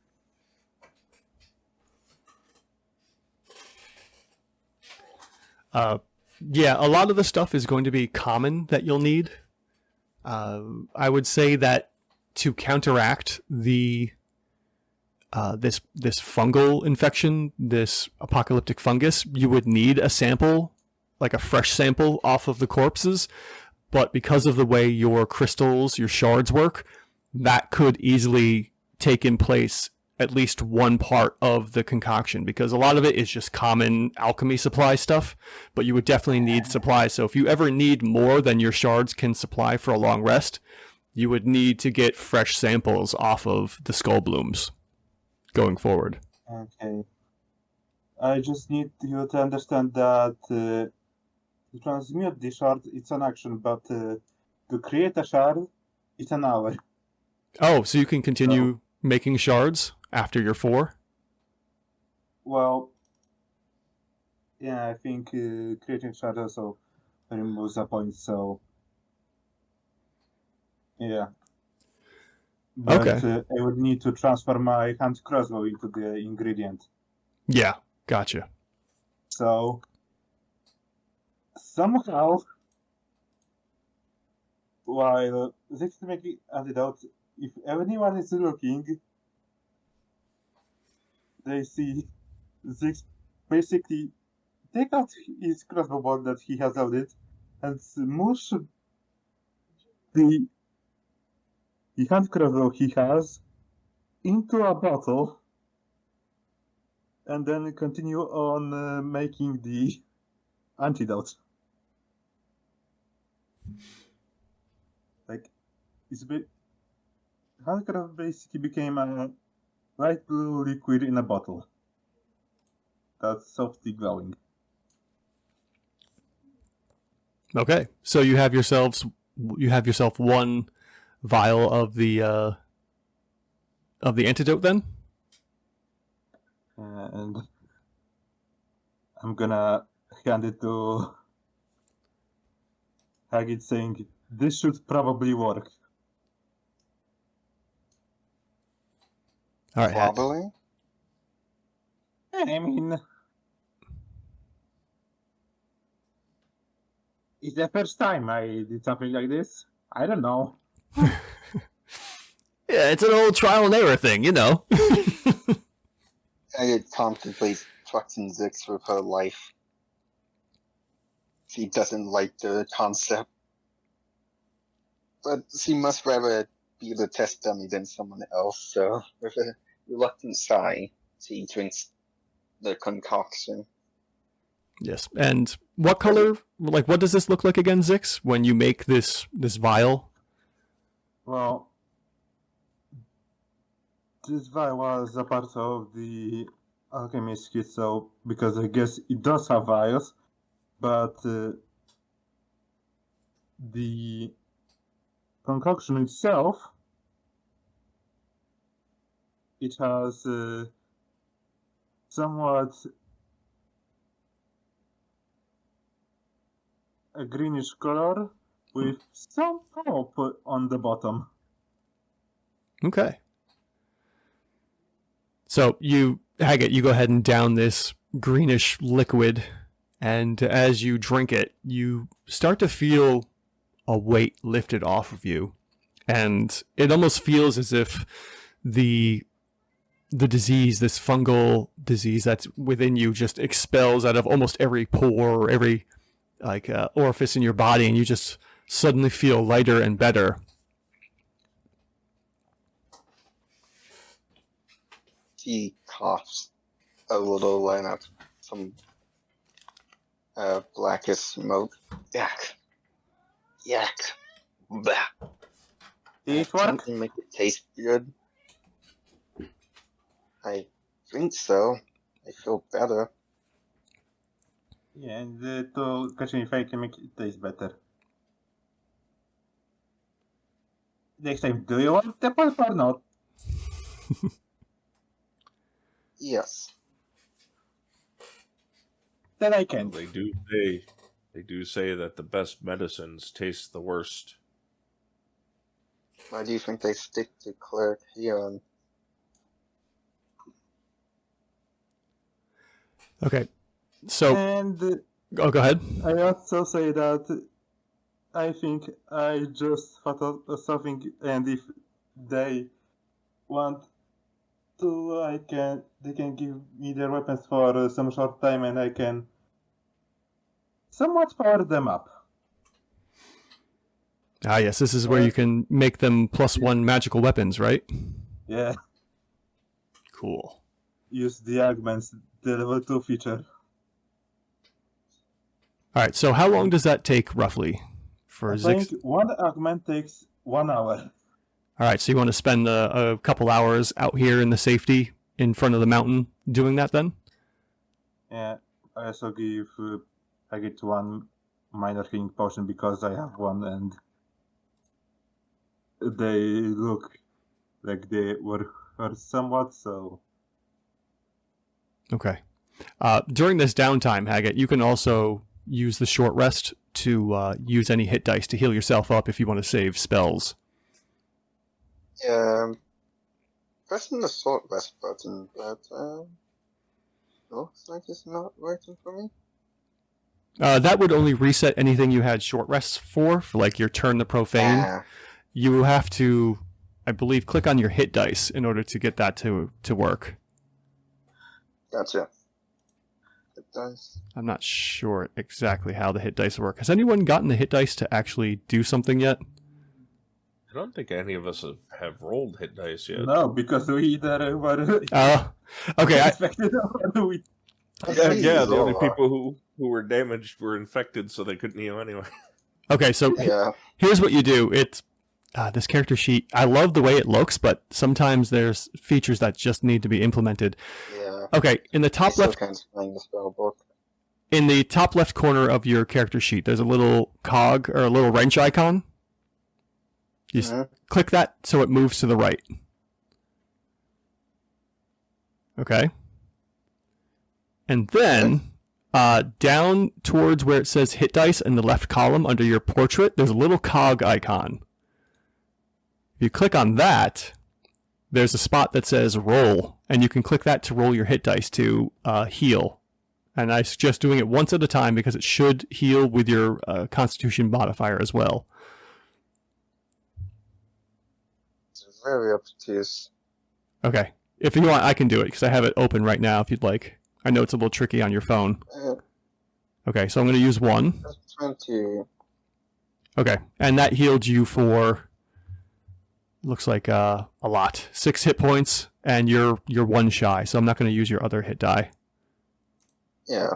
Speaker 1: Yeah, a lot of the stuff is going to be common that you'll need. I would say that to counteract the this fungal infection, this apocalyptic fungus, you would need a sample, like a fresh sample off of the corpses. But because of the way your crystals, your shards work, that could easily take in place at least one part of the concoction, because a lot of it is just common alchemy supply stuff, but you would definitely need supplies. So if you ever need more than your shards can supply for a long rest, you would need to get fresh samples off of the skull blooms going forward.
Speaker 2: Okay. I just need you to understand that to transmute the shard, it's an action, but to create a shard, it's an hour.
Speaker 1: Oh, so you can continue making shards after your 4?
Speaker 2: Well, yeah, I think creating shard also removes a point, so yeah. But
Speaker 1: Okay.
Speaker 2: I would need to transfer my hand crossbow into the ingredient.
Speaker 1: Yeah, gotcha.
Speaker 2: So somehow, while this is making antidote, if anyone is looking, they see Zix basically take out his crossbow bolt that he has loaded and smush the hand crossbow he has into a bottle, and then continue on making the antidote. Like, hand crossbow basically became a light blue liquid in a bottle that's softly glowing.
Speaker 1: Okay, so you have yourself one vial of the antidote then?
Speaker 2: And I'm gonna hand it to Hagrid, saying, "This should probably work."
Speaker 1: All right.
Speaker 4: Probably.
Speaker 2: I mean, it's the first time I did something like this. I don't know.
Speaker 1: Yeah, it's an old trial and error thing, you know.
Speaker 4: I contemplate trusting Zix with her life. She doesn't like the concept. But she must rather be the test dummy than someone else, so with a reluctant sigh, she drinks the concoction.
Speaker 1: Yes. And what color, like, what does this look like again, Zix, when you make this vial?
Speaker 2: Well, this vial was a part of the alchemist kit, so because I guess it does have vials, but the concoction itself, it has somewhat a greenish color with some pulp on the bottom.
Speaker 1: Okay. So Haggett, you go ahead and down this greenish liquid, and as you drink it, you start to feel a weight lifted off of you. And it almost feels as if the disease, this fungal disease that's within you, just expels out of almost every pore or every orifice in your body, and you just suddenly feel lighter and better.
Speaker 4: He coughs a little, line up some blackish smoke. Yak. Yak. Bah.
Speaker 2: Did it work?
Speaker 4: Something make it taste good. I think so. I feel better.
Speaker 2: Yeah, and to catch an effect can make it taste better. Next time, do you want the pulp or not?
Speaker 4: Yes.
Speaker 2: Then I can.
Speaker 5: They do say that the best medicines taste the worst.
Speaker 4: Why do you think they stick to cleric healing?
Speaker 1: Okay. So,
Speaker 2: And
Speaker 1: go ahead.
Speaker 2: I also say that I think I just thought of something, and if they want to, they can give me their weapons for some short time, and I can somewhat power them up.
Speaker 1: Ah, yes, this is where you can make them +1 magical weapons, right?
Speaker 2: Yeah,
Speaker 1: Cool.
Speaker 2: use the augments, the level 2 feature.
Speaker 1: All right, so how long does that take, roughly, for
Speaker 2: I
Speaker 1: Zix?
Speaker 2: think one augment takes 1 hour.
Speaker 1: All right, so you want to spend a couple hours out here in the safety in front of the mountain doing that then?
Speaker 2: Yeah, I also give I get one minor healing potion because I have one, and they look like they were hurt somewhat, so...
Speaker 1: Okay. During this downtime, Haggett, you can also use the short rest to use any hit dice to heal yourself up if you want to save spells.
Speaker 4: Yeah, pressing the short rest button, but looks like it's not working for me.
Speaker 1: That would only reset anything you had short rests for like your Turn the Profane.
Speaker 4: Ah,
Speaker 1: You have to, I believe, click on your hit dice in order to get that to work.
Speaker 4: gotcha. It does.
Speaker 1: I'm not sure exactly how the hit dice work. Has anyone gotten the hit dice to actually do something yet?
Speaker 5: I don't think any of us have rolled hit dice yet.
Speaker 2: No, because we either were
Speaker 1: Okay.
Speaker 2: infected or we...
Speaker 5: Yeah, the only
Speaker 4: Jeez.
Speaker 5: people who were damaged were infected, so they couldn't heal anyway.
Speaker 1: Okay, so
Speaker 4: Yeah,
Speaker 1: here's what you do. It's this character sheet. I love the way it looks, but sometimes there's features that just need to be implemented.
Speaker 4: yeah.
Speaker 1: Okay, in the
Speaker 4: I
Speaker 1: top
Speaker 4: still
Speaker 1: left,
Speaker 4: can't find the spell book.
Speaker 1: in the top left corner of your character sheet, there's a little cog or a little wrench icon. You just
Speaker 4: Mhm.
Speaker 1: click that so it moves to the right. Okay. And then down towards where it says hit dice in the left column under your portrait, there's a little cog icon. If you click on that, there's a spot that says roll, and you can click that to roll your hit dice to heal. And I suggest doing it once at a time because it should heal with your Constitution modifier as well.
Speaker 4: It's very obtuse.
Speaker 1: Okay. If you want, I can do it because I have it open right now if you'd like. I know it's a little tricky on your phone. Okay, so I'm going to use 1.
Speaker 4: Just trying to.
Speaker 1: Okay, and that healed you for, looks like a lot. 6 hit points, and you're 1 shy, so I'm not going to use your other hit die.
Speaker 4: Yeah.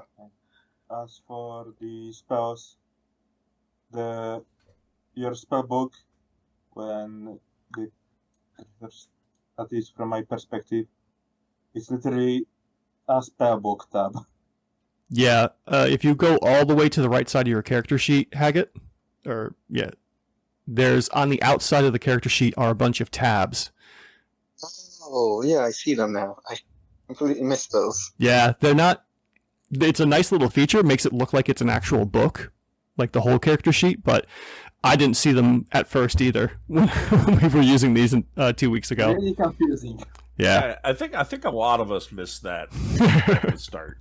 Speaker 2: As for the spells, your spell book, when at least from my perspective, it's literally a spell book tab.
Speaker 1: Yeah, if you go all the way to the right side of your character sheet, Haggett, or yeah, there's on the outside of the character sheet are a bunch of tabs.
Speaker 4: Oh, yeah, I see them now. I completely missed those.
Speaker 1: Yeah, they're not. It's a nice little feature. Makes it look like it's an actual book, like the whole character sheet. But I didn't see them at first either when we were using these 2 weeks ago.
Speaker 2: Really confusing.
Speaker 1: Yeah.
Speaker 5: I think a lot of us missed that at the start.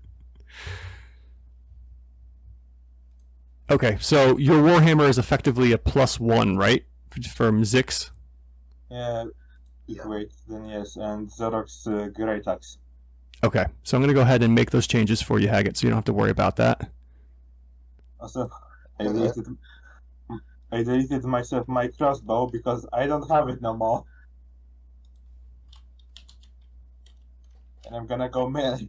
Speaker 1: Okay, so your Warhammer is effectively a +1, right? From Zix?
Speaker 2: Yeah. Wait, then yes, and Zorok's Great Axe.
Speaker 1: Okay, so I'm going to go ahead and make those changes for you, Haggett, so you don't have to worry about that.
Speaker 2: Also, I deleted myself my crossbow because I don't have it no more. And I'm gonna go melee.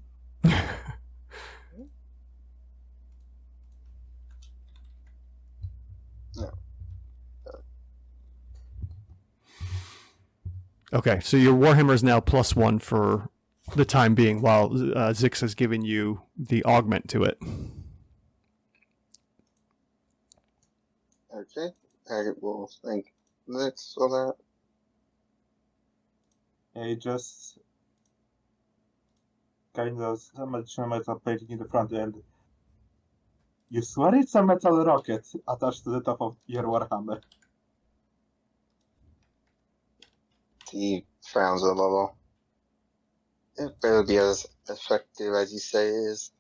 Speaker 1: Okay, so your Warhammer is now +1 for the time being, while Zix has given you the augment to it.
Speaker 4: Okay, I will thank Lex for that.
Speaker 2: I just kind of some additional metal plating in the front end. You swear it's a metal rocket attached to the top of your Warhammer.
Speaker 4: He frowns a little. It better be as effective as you say it is.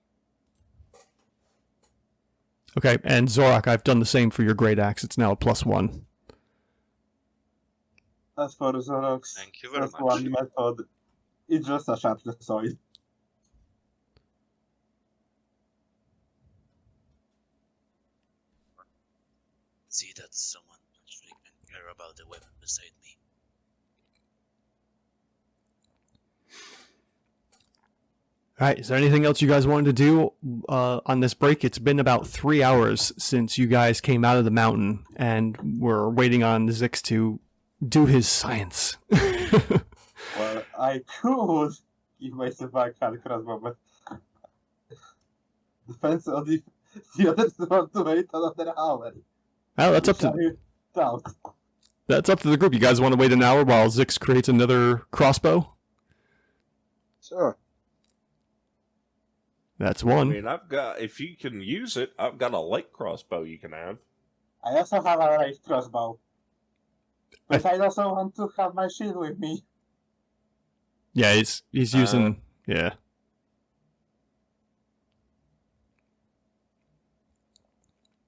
Speaker 1: Okay, and Zorak, I've done the same for your Great Axe. It's now a +1.
Speaker 2: As for Zorok's
Speaker 3: Thank you very much.
Speaker 2: one method, it's just a sharpness.
Speaker 6: See that someone actually can care about the weapon beside me.
Speaker 1: All right, is there anything else you guys wanted to do on this break? It's been about 3 hours since you guys came out of the mountain, and we're waiting on Zix to do his science.
Speaker 2: Well, I could give myself a hand crossbow, but depends on the others want to wait another hour.
Speaker 1: Well, that's up
Speaker 2: Which
Speaker 1: to
Speaker 2: I doubt.
Speaker 1: the group. You guys want to wait an hour while Zix creates another crossbow?
Speaker 4: Sure.
Speaker 1: That's
Speaker 5: I
Speaker 1: one.
Speaker 5: mean, if you can use it, I've got a light crossbow you can have.
Speaker 2: I also have a light crossbow. But I also want to have my shield with me.
Speaker 1: Yeah, he's using yeah.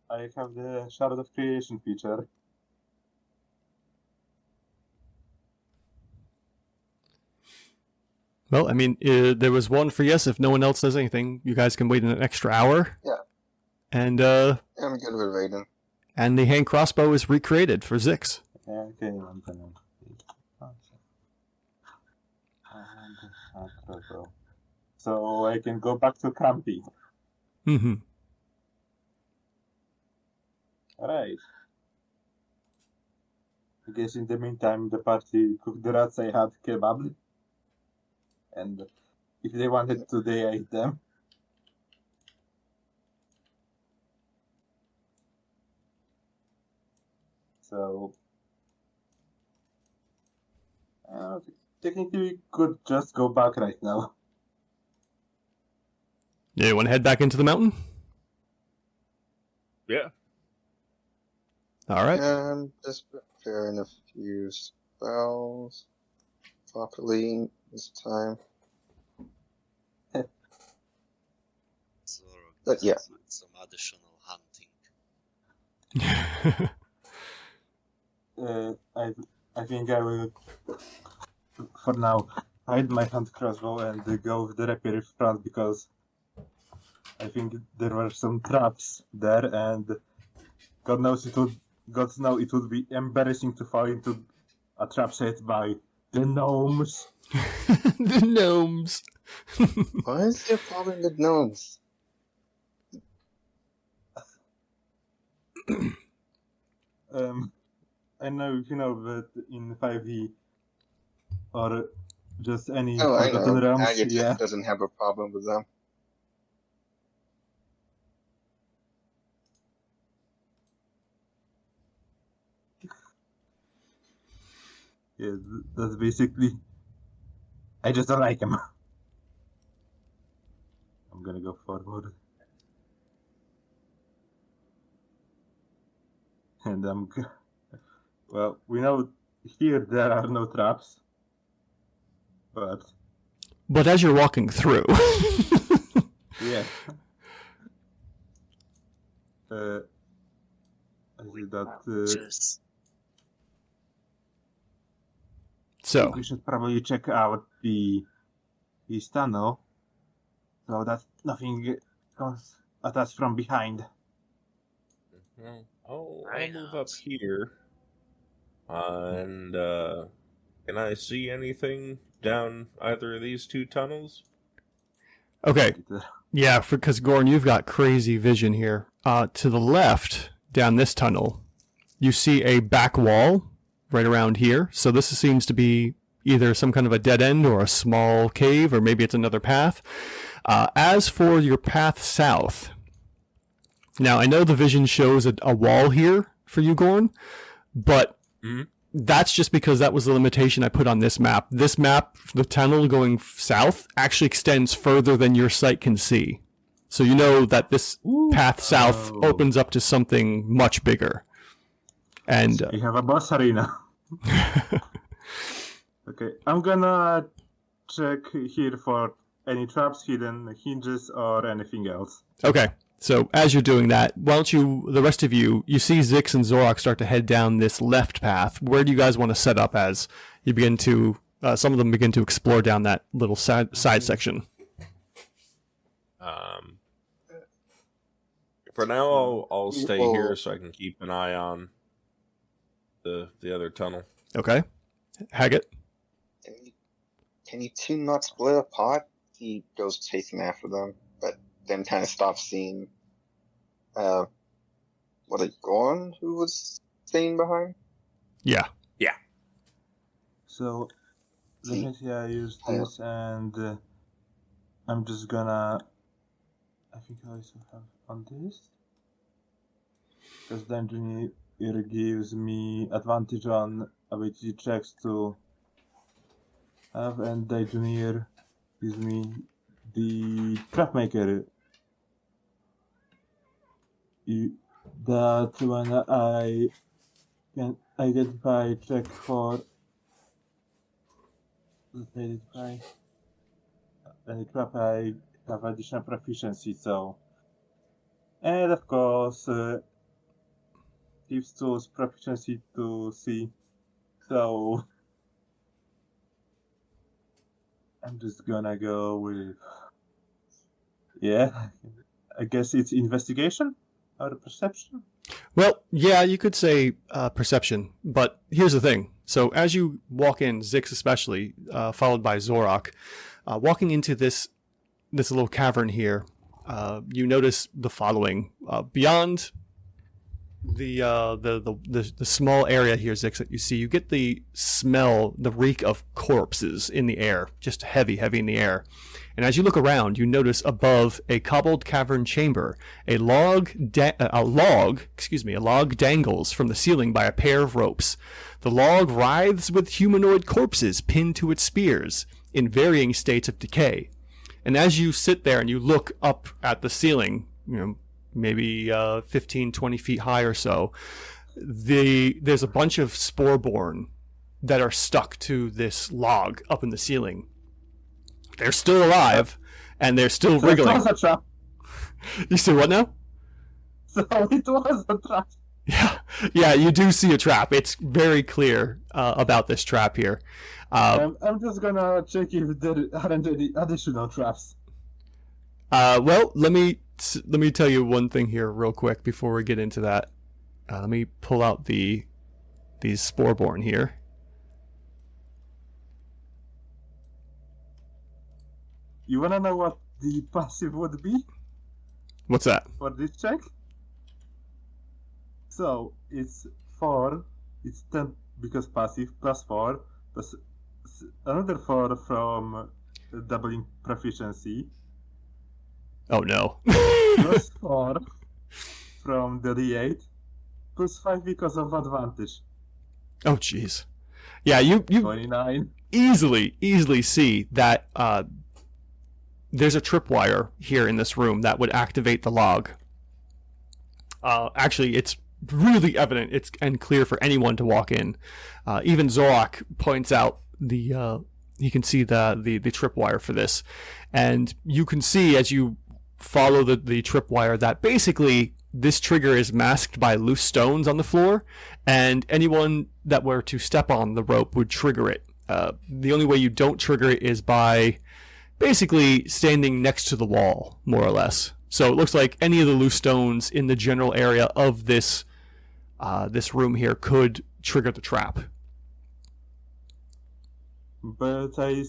Speaker 2: I have the Shard of Creation feature.
Speaker 1: Well, I mean, there was one for yes. If no one else says anything, you guys can wait an extra hour.
Speaker 4: Yeah.
Speaker 1: And
Speaker 4: I'm good with Raiden.
Speaker 1: and the hand crossbow is recreated for Zix.
Speaker 2: Yeah, okay, I'm gonna. So I can go back to camping.
Speaker 1: Mm-hmm.
Speaker 2: Alright. I guess in the meantime the party cooked the rats I had kebab. And if they wanted to, they ate them. So technically we could just go back right now.
Speaker 1: Yeah, you want to head back into the mountain?
Speaker 5: Yeah.
Speaker 1: All right.
Speaker 4: Just preparing a few spells properly this time.
Speaker 3: So,
Speaker 4: But yeah.
Speaker 3: some additional hunting.
Speaker 2: I think I will, for now, hide my hand crossbow and go with the rapier in front because I think there were some traps there, and God knows it would be embarrassing to fall into a trap set by the gnomes.
Speaker 1: The gnomes.
Speaker 4: Why is there problem with gnomes?
Speaker 2: I know if you know that in 5e or just any
Speaker 4: Oh, I
Speaker 2: Forgotten
Speaker 4: know.
Speaker 2: Realms,
Speaker 4: Agate
Speaker 2: yeah.
Speaker 4: doesn't have a problem with them.
Speaker 2: Yeah, that's basically. I just don't like him. I'm gonna go forward. And well, we know here there are no traps. But
Speaker 1: as you're walking through,
Speaker 2: yeah. I see that
Speaker 6: Just
Speaker 1: so
Speaker 2: we should probably check out his tunnel so that nothing comes at us from behind.
Speaker 5: Well, I'll
Speaker 6: Right
Speaker 5: move
Speaker 6: on.
Speaker 5: up here. And can I see anything down either of these two tunnels?
Speaker 1: okay. Yeah, because Gorn, you've got crazy vision here. To the left, down this tunnel, you see a back wall right around here. So this seems to be either some kind of a dead end or a small cave, or maybe it's another path. As for your path south, now I know the vision shows a wall here for you, Gorn, but that's just because that was the limitation I put on this map. This map, the tunnel going south, actually extends further than your sight can see. So you know that this path south opens up to something much bigger. And
Speaker 2: We have a boss arena. Okay, I'm gonna check here for any traps, hidden hinges, or anything else.
Speaker 1: okay, so as you're doing that, why don't you, the rest of you see Zix and Zorak start to head down this left path. Where do you guys want to set up as you begin to, some of them begin to explore down that little side section?
Speaker 5: For now, I'll stay
Speaker 4: Well-
Speaker 5: here so I can keep an eye on the other tunnel.
Speaker 1: Okay. Haggett?
Speaker 4: Can you two not split apart? He goes chasing after them, but then kind of stops seeing. Was it Gorn who was staying behind?
Speaker 1: Yeah.
Speaker 2: So, let me see, I use this, and I'm just gonna. I think I also have on this. Because the engineer gives me advantage on ability checks to have, and the engineer gives me the trap maker. That when I can identify check for identify any trap, I have additional proficiency, so and of course gives tools proficiency to see, so I'm just gonna go with I guess it's investigation or perception.
Speaker 1: Well, yeah, you could say perception, but here's the thing. So as you walk in, Zix especially, followed by Zorak, walking into this little cavern here, you notice the following. Beyond the small area here, Zix, that you see, you get the smell, the reek of corpses in the air, just heavy in the air. And as you look around, you notice above a cobbled cavern chamber, a log dangles from the ceiling by a pair of ropes. The log writhes with humanoid corpses pinned to its spears in varying states of decay. And as you sit there and you look up at the ceiling, maybe 15, 20 feet high or so, there's a bunch of sporeborn that are stuck to this log up in the ceiling. They're still alive, and they're still
Speaker 2: So it
Speaker 1: wriggling.
Speaker 2: was a trap.
Speaker 1: You see what now?
Speaker 2: So it was a trap.
Speaker 1: Yeah, you do see a trap. It's very clear about this trap here.
Speaker 2: I'm just gonna check if there aren't any additional traps.
Speaker 1: Well, let me tell you one thing here real quick before we get into that. Let me pull out these sporeborn here.
Speaker 2: You wanna know what the passive would be
Speaker 1: What's that?
Speaker 2: for this check? So it's 4, it's 10 because passive, plus 4, plus another 4 from doubling proficiency,
Speaker 1: Oh no.
Speaker 2: plus 4 from the D8, plus 5 because of advantage.
Speaker 1: Oh jeez. Yeah, you
Speaker 2: 29.
Speaker 1: easily see that there's a tripwire here in this room that would activate the log. Actually, it's really evident and clear for anyone to walk in. Even Zorak points out he can see the tripwire for this, and you can see as you follow the tripwire that basically this trigger is masked by loose stones on the floor, and anyone that were to step on the rope would trigger it. The only way you don't trigger it is by basically standing next to the wall, more or less. So it looks like any of the loose stones in the general area of this room here could trigger the trap.
Speaker 2: But I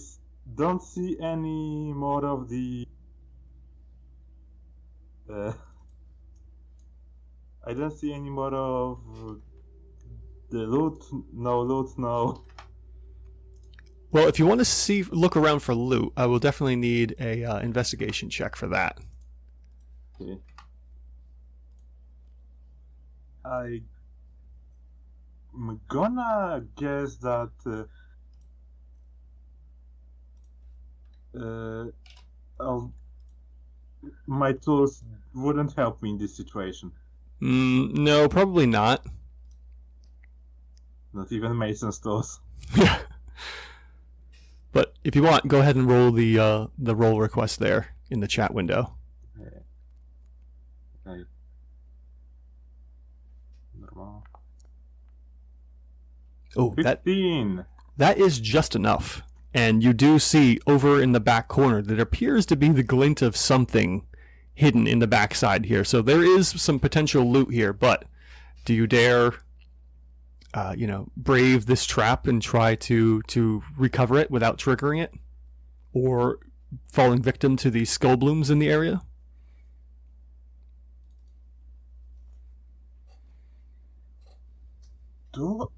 Speaker 2: don't see any more of the... I don't see any more of the loot. No loot, no.
Speaker 1: Well, if you want to look around for loot, I will definitely need a investigation check for that.
Speaker 2: Okay. I'm gonna guess that my tools wouldn't help me in this situation.
Speaker 1: No, probably not.
Speaker 2: Not even Mason's tools.
Speaker 1: Yeah. But if you want, go ahead and roll the roll request there in the chat window.
Speaker 2: Okay. Normal.
Speaker 1: Oh,
Speaker 2: 15.
Speaker 1: that is just enough. And you do see over in the back corner that appears to be the glint of something hidden in the backside here. So there is some potential loot here, but do you dare, brave this trap and try to recover it without triggering it? Or falling victim to the skull blooms in the area?
Speaker 2: Do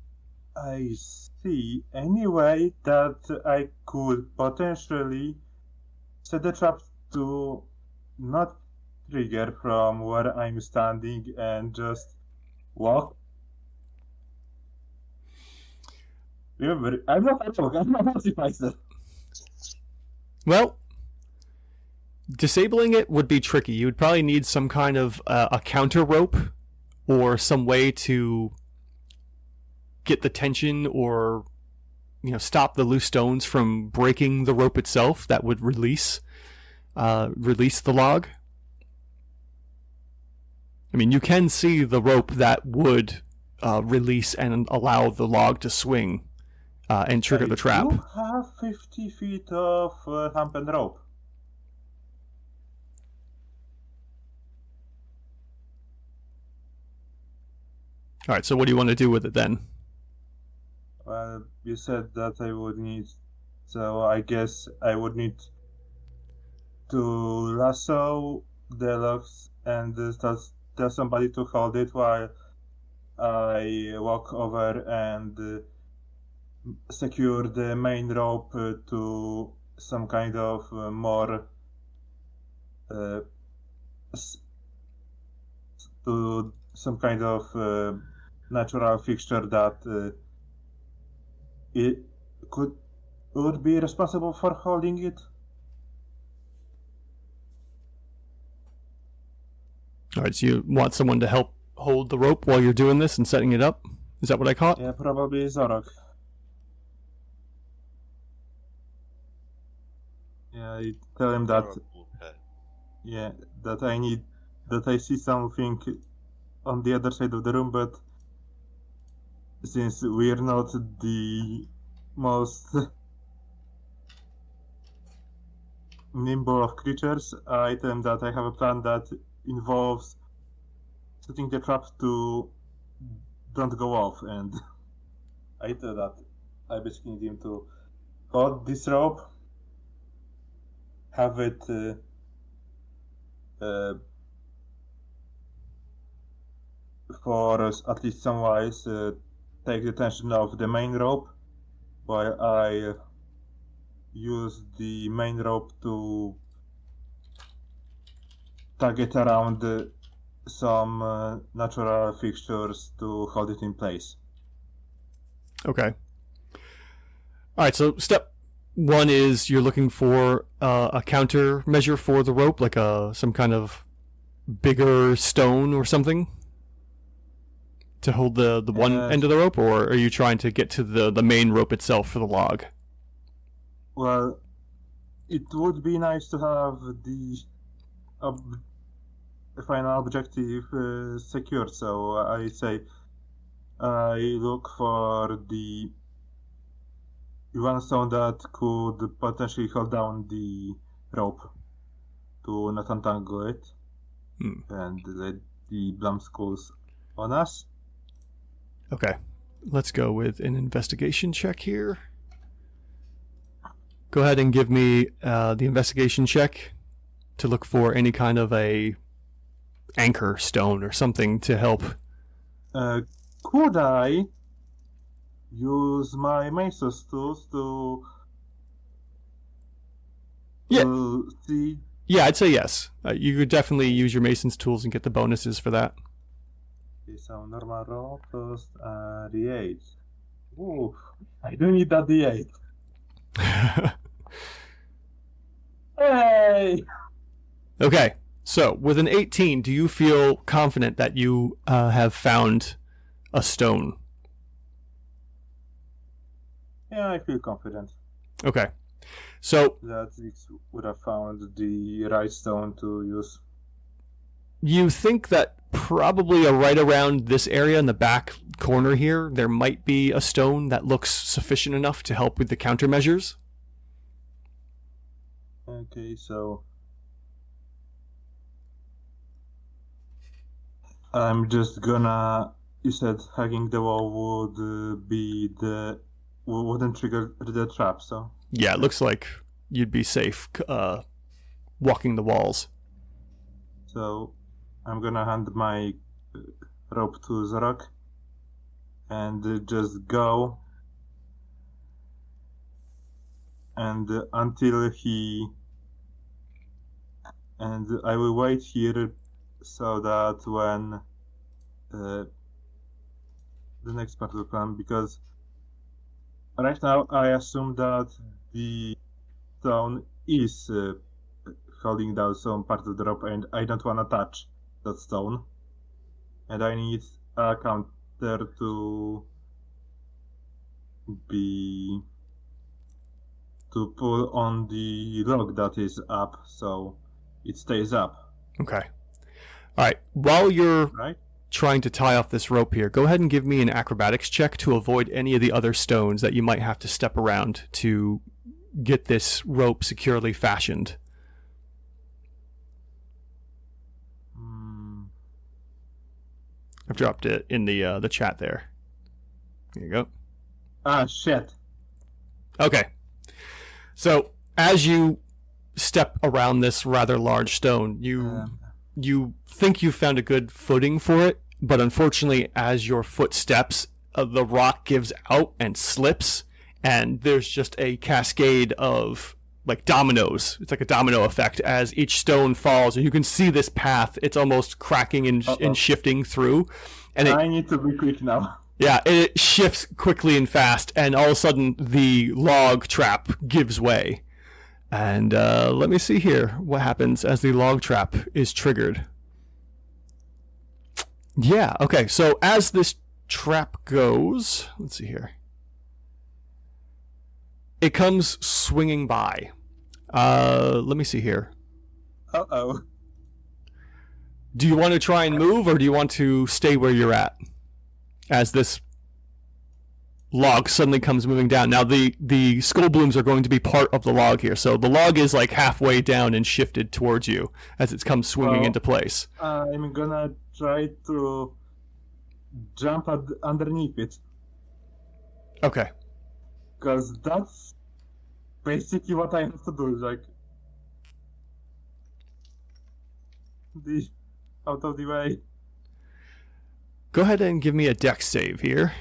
Speaker 2: I see any way that I could potentially set the trap to not trigger from where I'm standing and just walk? Remember, I'm not a rogue, I'm a multiplier.
Speaker 1: Well, disabling it would be tricky. You would probably need some kind of a counter rope or some way to get the tension or stop the loose stones from breaking the rope itself that would release the log. I mean, you can see the rope that would release and allow the log to swing and trigger the trap.
Speaker 2: You have 50 feet of hemp and rope.
Speaker 1: All right, so what do you want to do with it then?
Speaker 2: Well, you said that I would need, so I guess I would need to lasso the logs and tell somebody to hold it while I walk over and secure the main rope to some kind of more to some kind of natural fixture that it would be responsible for holding it.
Speaker 1: All right, so you want someone to help hold the rope while you're doing this and setting it up? Is that what I caught?
Speaker 2: Yeah, probably Zorok. Yeah, I tell him that. Yeah, that I see something on the other side of the room, but since we're not the most nimble of creatures, I tell him that I have a plan that involves setting the trap to don't go off, and I tell that I basically need him to hold this rope, have it for at least some wise take the tension of the main rope while I use the main rope to tag it around some natural fixtures to hold it in place.
Speaker 1: Okay. All right, so step one is you're looking for a counter measure for the rope, like some kind of bigger stone or something to hold the one end of the rope, or are you trying to get to the main rope itself for the log?
Speaker 2: Well, it would be nice to have the final objective secured, so I say I look for the one stone that could potentially hold down the rope to not untangle it and let the Blumskulls on us.
Speaker 1: Okay, let's go with an investigation check here. Go ahead and give me the investigation check to look for any kind of a anchor stone or something to help.
Speaker 2: Could I use my Mesos tools to see?
Speaker 1: Yeah, I'd say yes. You could definitely use your Mason's tools and get the bonuses for that.
Speaker 2: Okay, so normal roll plus D8. Ooh, I do need that D8. Hey!
Speaker 1: Okay, so with an 18, do you feel confident that you have found a stone?
Speaker 2: Yeah, I feel confident
Speaker 1: Okay, so
Speaker 2: that we would have found the right stone to use.
Speaker 1: you think that probably right around this area in the back corner here, there might be a stone that looks sufficient enough to help with the countermeasures?
Speaker 2: Okay, so I'm just gonna. You said hacking the wall wouldn't trigger the trap, so
Speaker 1: Yeah, it looks like you'd be safe walking the walls.
Speaker 2: so I'm gonna hand my rope to Zarok and just go and until he and I will wait here so that when the next part will come, because right now I assume that the stone is holding down some part of the rope and I don't want to touch that stone, and I need a counter to pull on the log that is up so it stays up.
Speaker 1: Okay. All right. While you're
Speaker 2: Right?
Speaker 1: trying to tie off this rope here, go ahead and give me an acrobatics check to avoid any of the other stones that you might have to step around to get this rope securely fashioned. I've dropped it in the chat there. There you go.
Speaker 2: Ah, shit.
Speaker 1: Okay. So as you step around this rather large stone, you think you found a good footing for it, but unfortunately, as your foot steps, the rock gives out and slips, and there's just a cascade of like dominoes. It's like a domino effect as each stone falls, and you can see this path. It's almost cracking and shifting through, and
Speaker 2: I need to be quick now.
Speaker 1: yeah, it shifts quickly and fast, and all of a sudden the log trap gives way. And let me see here what happens as the log trap is triggered. Yeah, okay, so as this trap goes, let's see here. It comes swinging by. Let me see here.
Speaker 2: Uh-oh.
Speaker 1: Do you want to try and move, or do you want to stay where you're at? As this log suddenly comes moving down. Now the skull blooms are going to be part of the log here, so the log is like halfway down and shifted towards you as it comes swinging into place.
Speaker 2: I'm gonna try to jump underneath it,
Speaker 1: Okay.
Speaker 2: because that's basically what I have to do, like out of the way.
Speaker 1: Go ahead and give me a dex save here.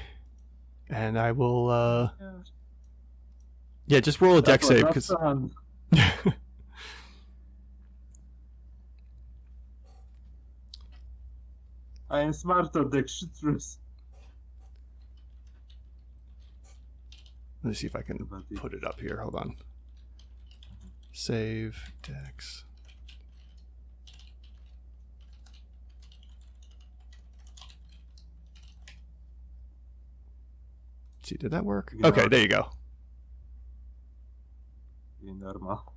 Speaker 1: And I will, yeah, just roll a dex save, because...
Speaker 2: I am smarter, dexterous.
Speaker 1: Let me see if I can put it up here. Hold on. Save Dex. Let's see, did that work?
Speaker 2: Yeah.
Speaker 1: Okay, there you go.
Speaker 2: Normal.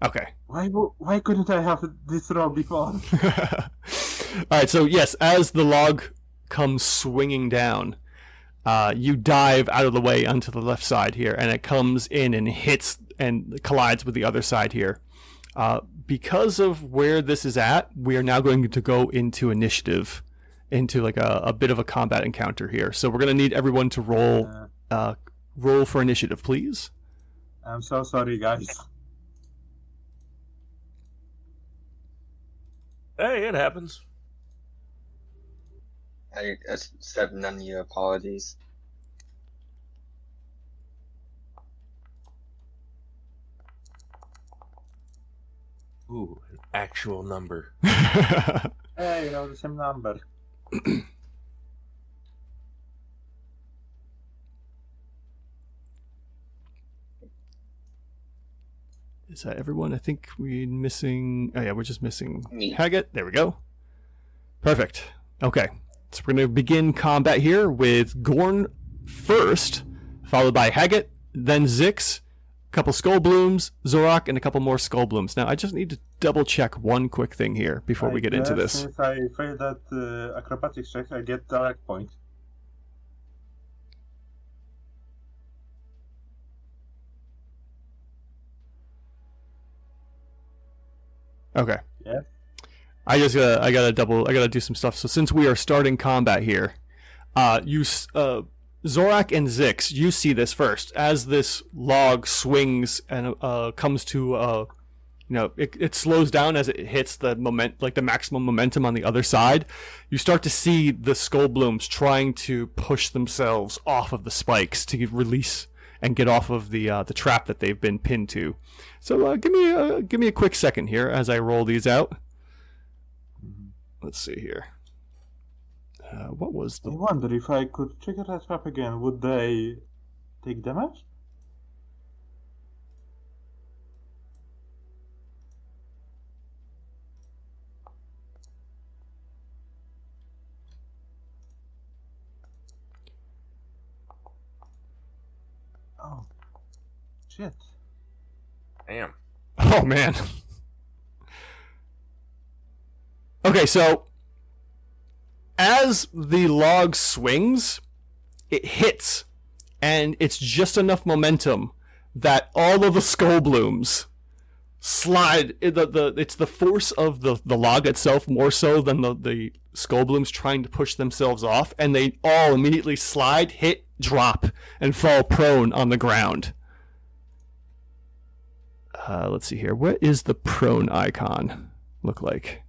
Speaker 1: Okay.
Speaker 2: Why couldn't I have this roll before?
Speaker 1: All right, so yes, as the log comes swinging down, you dive out of the way onto the left side here, and it comes in and hits and collides with the other side here. Because of where this is at, we are now going to go into initiative, into like a bit of a combat encounter here. So we're going to need everyone to roll for initiative, please.
Speaker 2: I'm so sorry, guys.
Speaker 5: Hey, it happens.
Speaker 4: I accept none of your apologies.
Speaker 5: Ooh, an actual number.
Speaker 2: Hey, you have the same number.
Speaker 1: Is that everyone? I think we're missing... Oh yeah, we're just missing
Speaker 4: Me.
Speaker 1: Haggett. There we go. Perfect. Okay. So we're going to begin combat here with Gorn first, followed by Haggett, then Zix, a couple Skull Blooms, Zorak, and a couple more Skull Blooms. Now, I just need to double check one quick thing here before we get into this.
Speaker 2: If I fail that acrobatics check, I get direct point.
Speaker 1: Okay.
Speaker 2: Yeah.
Speaker 1: I gotta do some stuff. So since we are starting combat here, Zorak and Zix, you see this first as this log swings and comes to it slows down as it hits the the maximum momentum on the other side. You start to see the Skull Blooms trying to push themselves off of the spikes to release and get off of the trap that they've been pinned to. So give me a quick second here as I roll these out. Let's see here. What was
Speaker 2: I
Speaker 1: the...
Speaker 2: wonder if I could trigger that trap again, would they take damage? Oh, shit.
Speaker 5: Damn.
Speaker 1: Oh, man. Okay, so as the log swings, it hits, and it's just enough momentum that all of the Skull Blooms slide. It's the force of the log itself more so than the Skull Blooms trying to push themselves off, and they all immediately slide, hit, drop, and fall prone on the ground. Let's see here. What is the prone icon look like?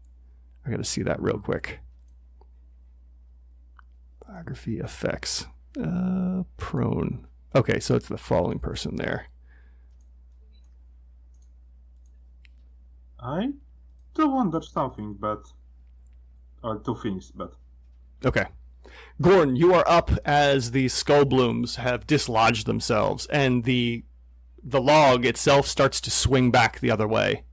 Speaker 1: I gotta see that real quick. Biography effects. Prone. Okay, so it's the falling person there.
Speaker 2: I do wonder something, or two things, but...
Speaker 1: Okay. Gorn, you are up as the Skull Blooms have dislodged themselves, and the log itself starts to swing back the other way.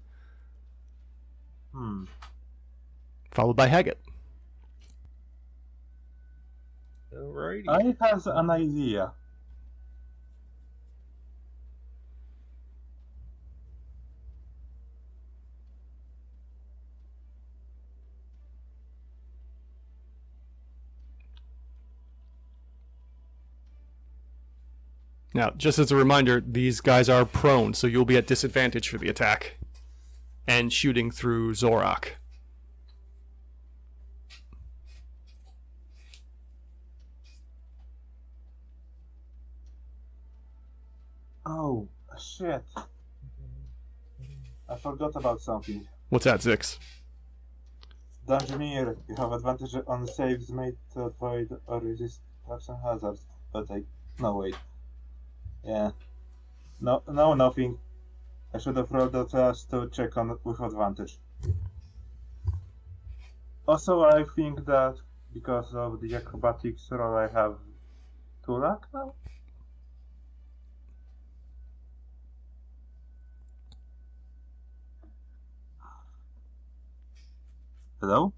Speaker 1: Followed by Haggett.
Speaker 5: Alrighty.
Speaker 2: I have an idea.
Speaker 1: Now, just as a reminder, these guys are prone, so you'll be at disadvantage for the attack. And shooting through Zorak.
Speaker 2: Oh, shit. I forgot about something.
Speaker 1: What's that, Zix?
Speaker 2: Dungeoneer, you have advantage on saves made to avoid or resist traps and hazards. But no, wait. Yeah. No, nothing. I should have rolled a test to check on it with advantage. Also, I think that because of the acrobatics roll, I have Kulak now? Hello?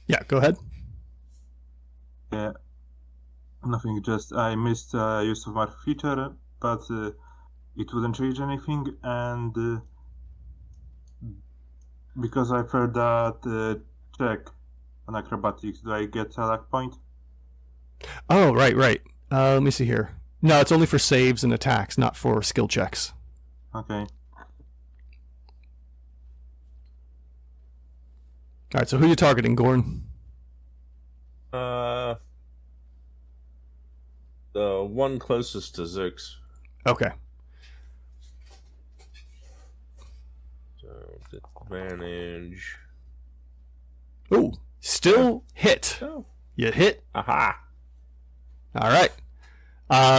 Speaker 1: Yeah, go ahead.
Speaker 2: Yeah. Nothing, just I missed use of my feature, but it wouldn't change anything, and because I heard that check on acrobatics, do I get a luck point?
Speaker 1: Oh, right. Let me see here. No, it's only for saves and attacks, not for skill checks.
Speaker 2: Okay.
Speaker 1: All right, so who are you targeting, Gorn?
Speaker 5: The one closest to Zix.
Speaker 1: Okay.
Speaker 5: So advantage.
Speaker 1: Ooh, still hit.
Speaker 5: Oh.
Speaker 1: You hit.
Speaker 5: Aha.
Speaker 1: All right.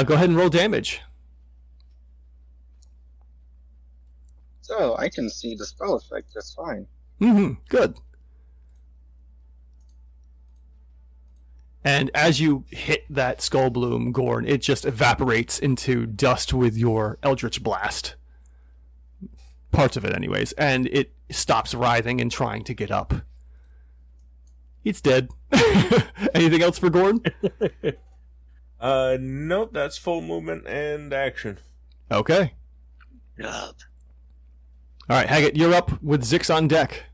Speaker 1: Go ahead and roll damage.
Speaker 4: So I can see the spell effect just fine.
Speaker 1: Good. And as you hit that skull bloom, Gorn, it just evaporates into dust with your Eldritch Blast. Parts of it, anyways. And it stops writhing and trying to get up. It's dead. Anything else for Gorn?
Speaker 5: Nope, that's full movement and action.
Speaker 1: Okay.
Speaker 6: Job.
Speaker 1: All right, Haggett, you're up with Zix on deck.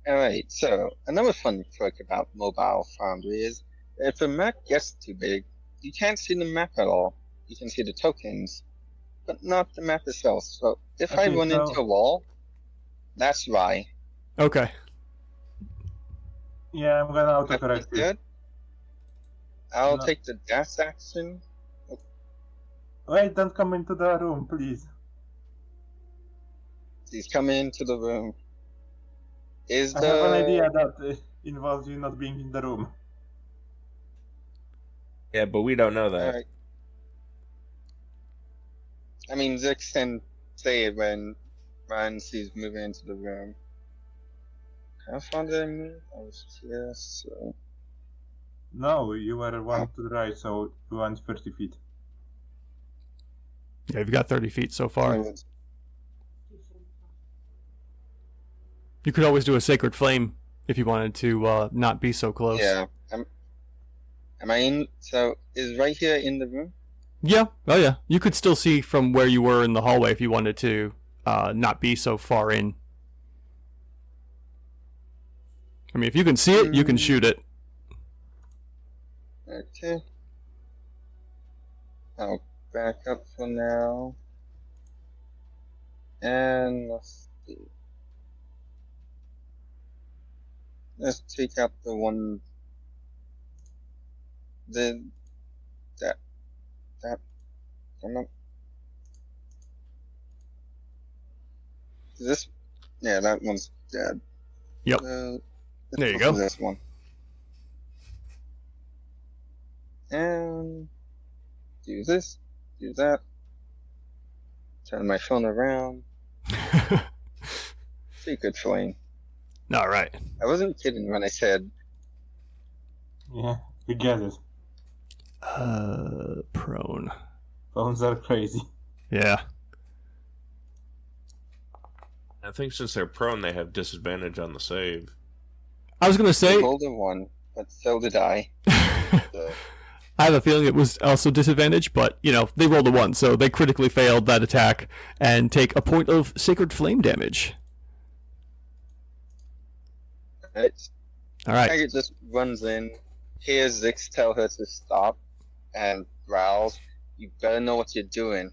Speaker 4: Alright, so another fun quirk about Mobile Foundry is if a map gets too big, you can't see the map at all. You can see the tokens, but not the map itself. So if I
Speaker 2: Okay,
Speaker 4: run into a wall, that's why.
Speaker 1: Okay.
Speaker 2: Yeah, I'm gonna
Speaker 4: That
Speaker 2: autocorrect
Speaker 4: is
Speaker 2: it.
Speaker 4: good. I'll
Speaker 2: No.
Speaker 4: take the dash action.
Speaker 2: Wait, don't come into the room, please.
Speaker 4: He's coming into the room. Is
Speaker 2: I have an idea that involves you not being in the room.
Speaker 5: Yeah, but we don't know that.
Speaker 4: Alright. I mean, Zix can say it when Ryan sees moving into the room. How far did I move? I was here, so...
Speaker 2: No, you were one to the right, so you went 30 feet.
Speaker 1: Yeah, you've got 30 feet so far. You could always do a Sacred Flame if you wanted to not be so close.
Speaker 4: Yeah. Am I in? So, is right here in the room?
Speaker 1: Yeah. Oh, yeah. You could still see from where you were in the hallway if you wanted to not be so far in. I mean, if you can see it, you can shoot it.
Speaker 4: Okay. I'll back up for now. And let's see. Let's take out the one. That. Come on. This. Yeah, that one's dead.
Speaker 1: Yep.
Speaker 4: Let's
Speaker 1: There you
Speaker 4: for
Speaker 1: go.
Speaker 4: This one. And do this, do that. Turn my phone around. Secret flame.
Speaker 1: All right.
Speaker 4: I wasn't kidding when I said
Speaker 2: Yeah, we get it.
Speaker 1: Prone.
Speaker 2: Phones are crazy.
Speaker 1: Yeah.
Speaker 5: I think since they're prone, they have disadvantage on the save.
Speaker 1: I was going to
Speaker 4: I
Speaker 1: say,
Speaker 4: rolled a 1, but so did I. So,
Speaker 1: I have a feeling it was also disadvantage, but, you know, they rolled a 1, so they critically failed that attack and take a point of Sacred Flame damage.
Speaker 4: it's,
Speaker 1: All right.
Speaker 4: Maggot just runs in, hears Zix tell her to stop, and growls, "You better know what you're doing,"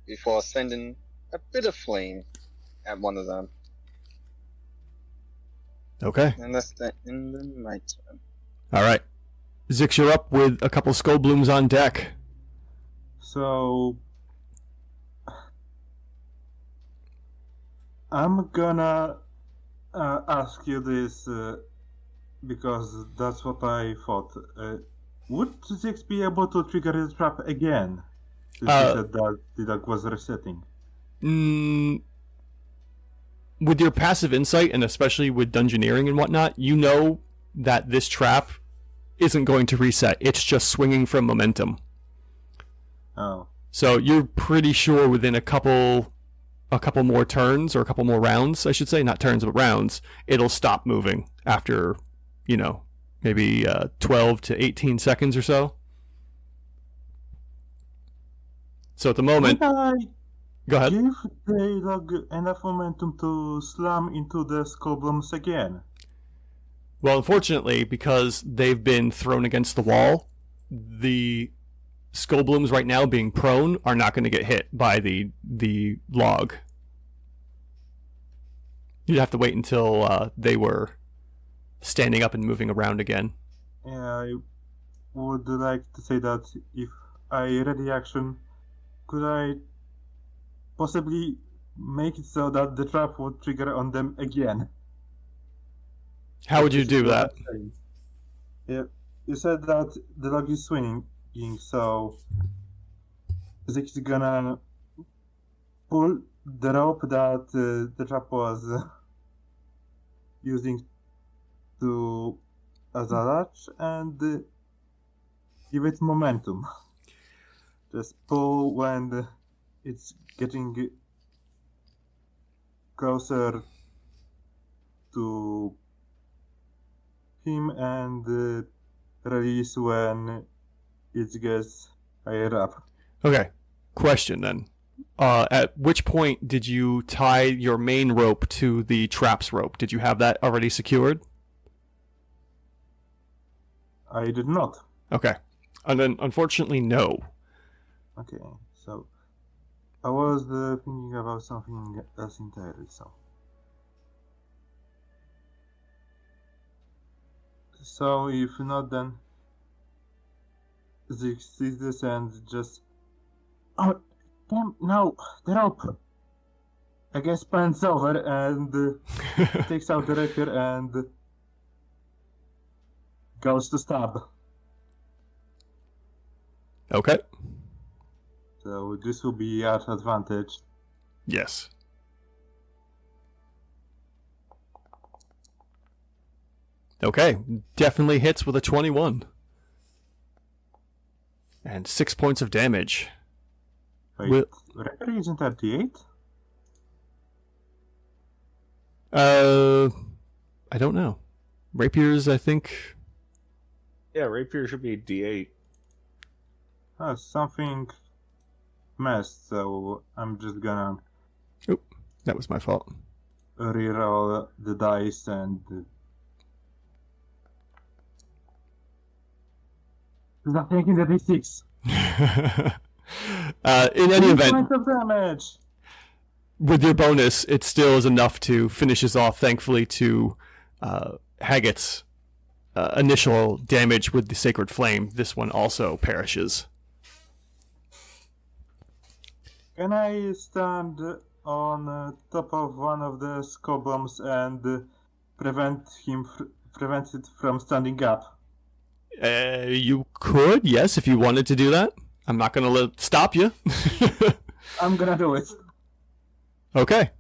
Speaker 4: before sending a bit of flame at one of them.
Speaker 1: Okay.
Speaker 4: And that's the end of my turn.
Speaker 1: All right. Zix, you're up with a couple skull blooms on deck.
Speaker 2: So I'm gonna ask you this because that's what I thought. Would Zix be able to trigger the trap again? Since you said that the dog was resetting.
Speaker 1: With your passive insight, and especially with dungeoneering and whatnot, you know that this trap isn't going to reset. It's just swinging from momentum.
Speaker 2: Oh.
Speaker 1: So you're pretty sure within a couple more turns, or a couple more rounds, I should say, not turns, but rounds, it'll stop moving after, maybe 12 to 18 seconds or so. So at the moment,
Speaker 2: Can
Speaker 1: go
Speaker 2: I
Speaker 1: ahead.
Speaker 2: give the log enough momentum to slam into the Skoblums again?
Speaker 1: Well, unfortunately, because they've been thrown against the wall, the Skoblums right now being prone are not going to get hit by the log. You'd have to wait until they were standing up and moving around again.
Speaker 2: Yeah, I would like to say that if I ready action, could I possibly make it so that the trap would trigger on them again?
Speaker 1: How would you do that?
Speaker 2: Yeah, you said that the log is swinging, so Zik is gonna pull the rope that the trap was using as a latch and give it momentum. Just pull when it's getting closer to him and release when it gets higher up.
Speaker 1: Okay. Question then. At which point did you tie your main rope to the trap's rope? Did you have that already secured?
Speaker 2: I did not.
Speaker 1: Okay. And then, unfortunately, no.
Speaker 2: Okay, so I was thinking about something else entirely, so if not, then Zig sees this and just, oh damn, no, the rope. I guess pans over and takes out the rapier and goes to stab.
Speaker 1: Okay.
Speaker 2: So this will be at advantage.
Speaker 1: Yes. Okay. Definitely hits with a 21. And 6 points of damage.
Speaker 2: Wait,
Speaker 1: Will-
Speaker 2: rapier isn't at D8?
Speaker 1: I don't know. Rapiers, I think.
Speaker 5: Yeah, rapier should be D8.
Speaker 2: Something messed, so I'm just gonna
Speaker 1: That was my fault.
Speaker 2: reroll the dice and not taking the D6.
Speaker 1: In any event,
Speaker 2: Points of damage.
Speaker 1: with your bonus, it still is enough to finish us off, thankfully, to Haggett's initial damage with the Sacred Flame. This one also perishes.
Speaker 2: Can I stand on top of one of the Skobombs and prevent it from standing up?
Speaker 1: You could, yes, if you wanted to do that. I'm not going to stop you.
Speaker 2: I'm gonna do it.
Speaker 1: Okay.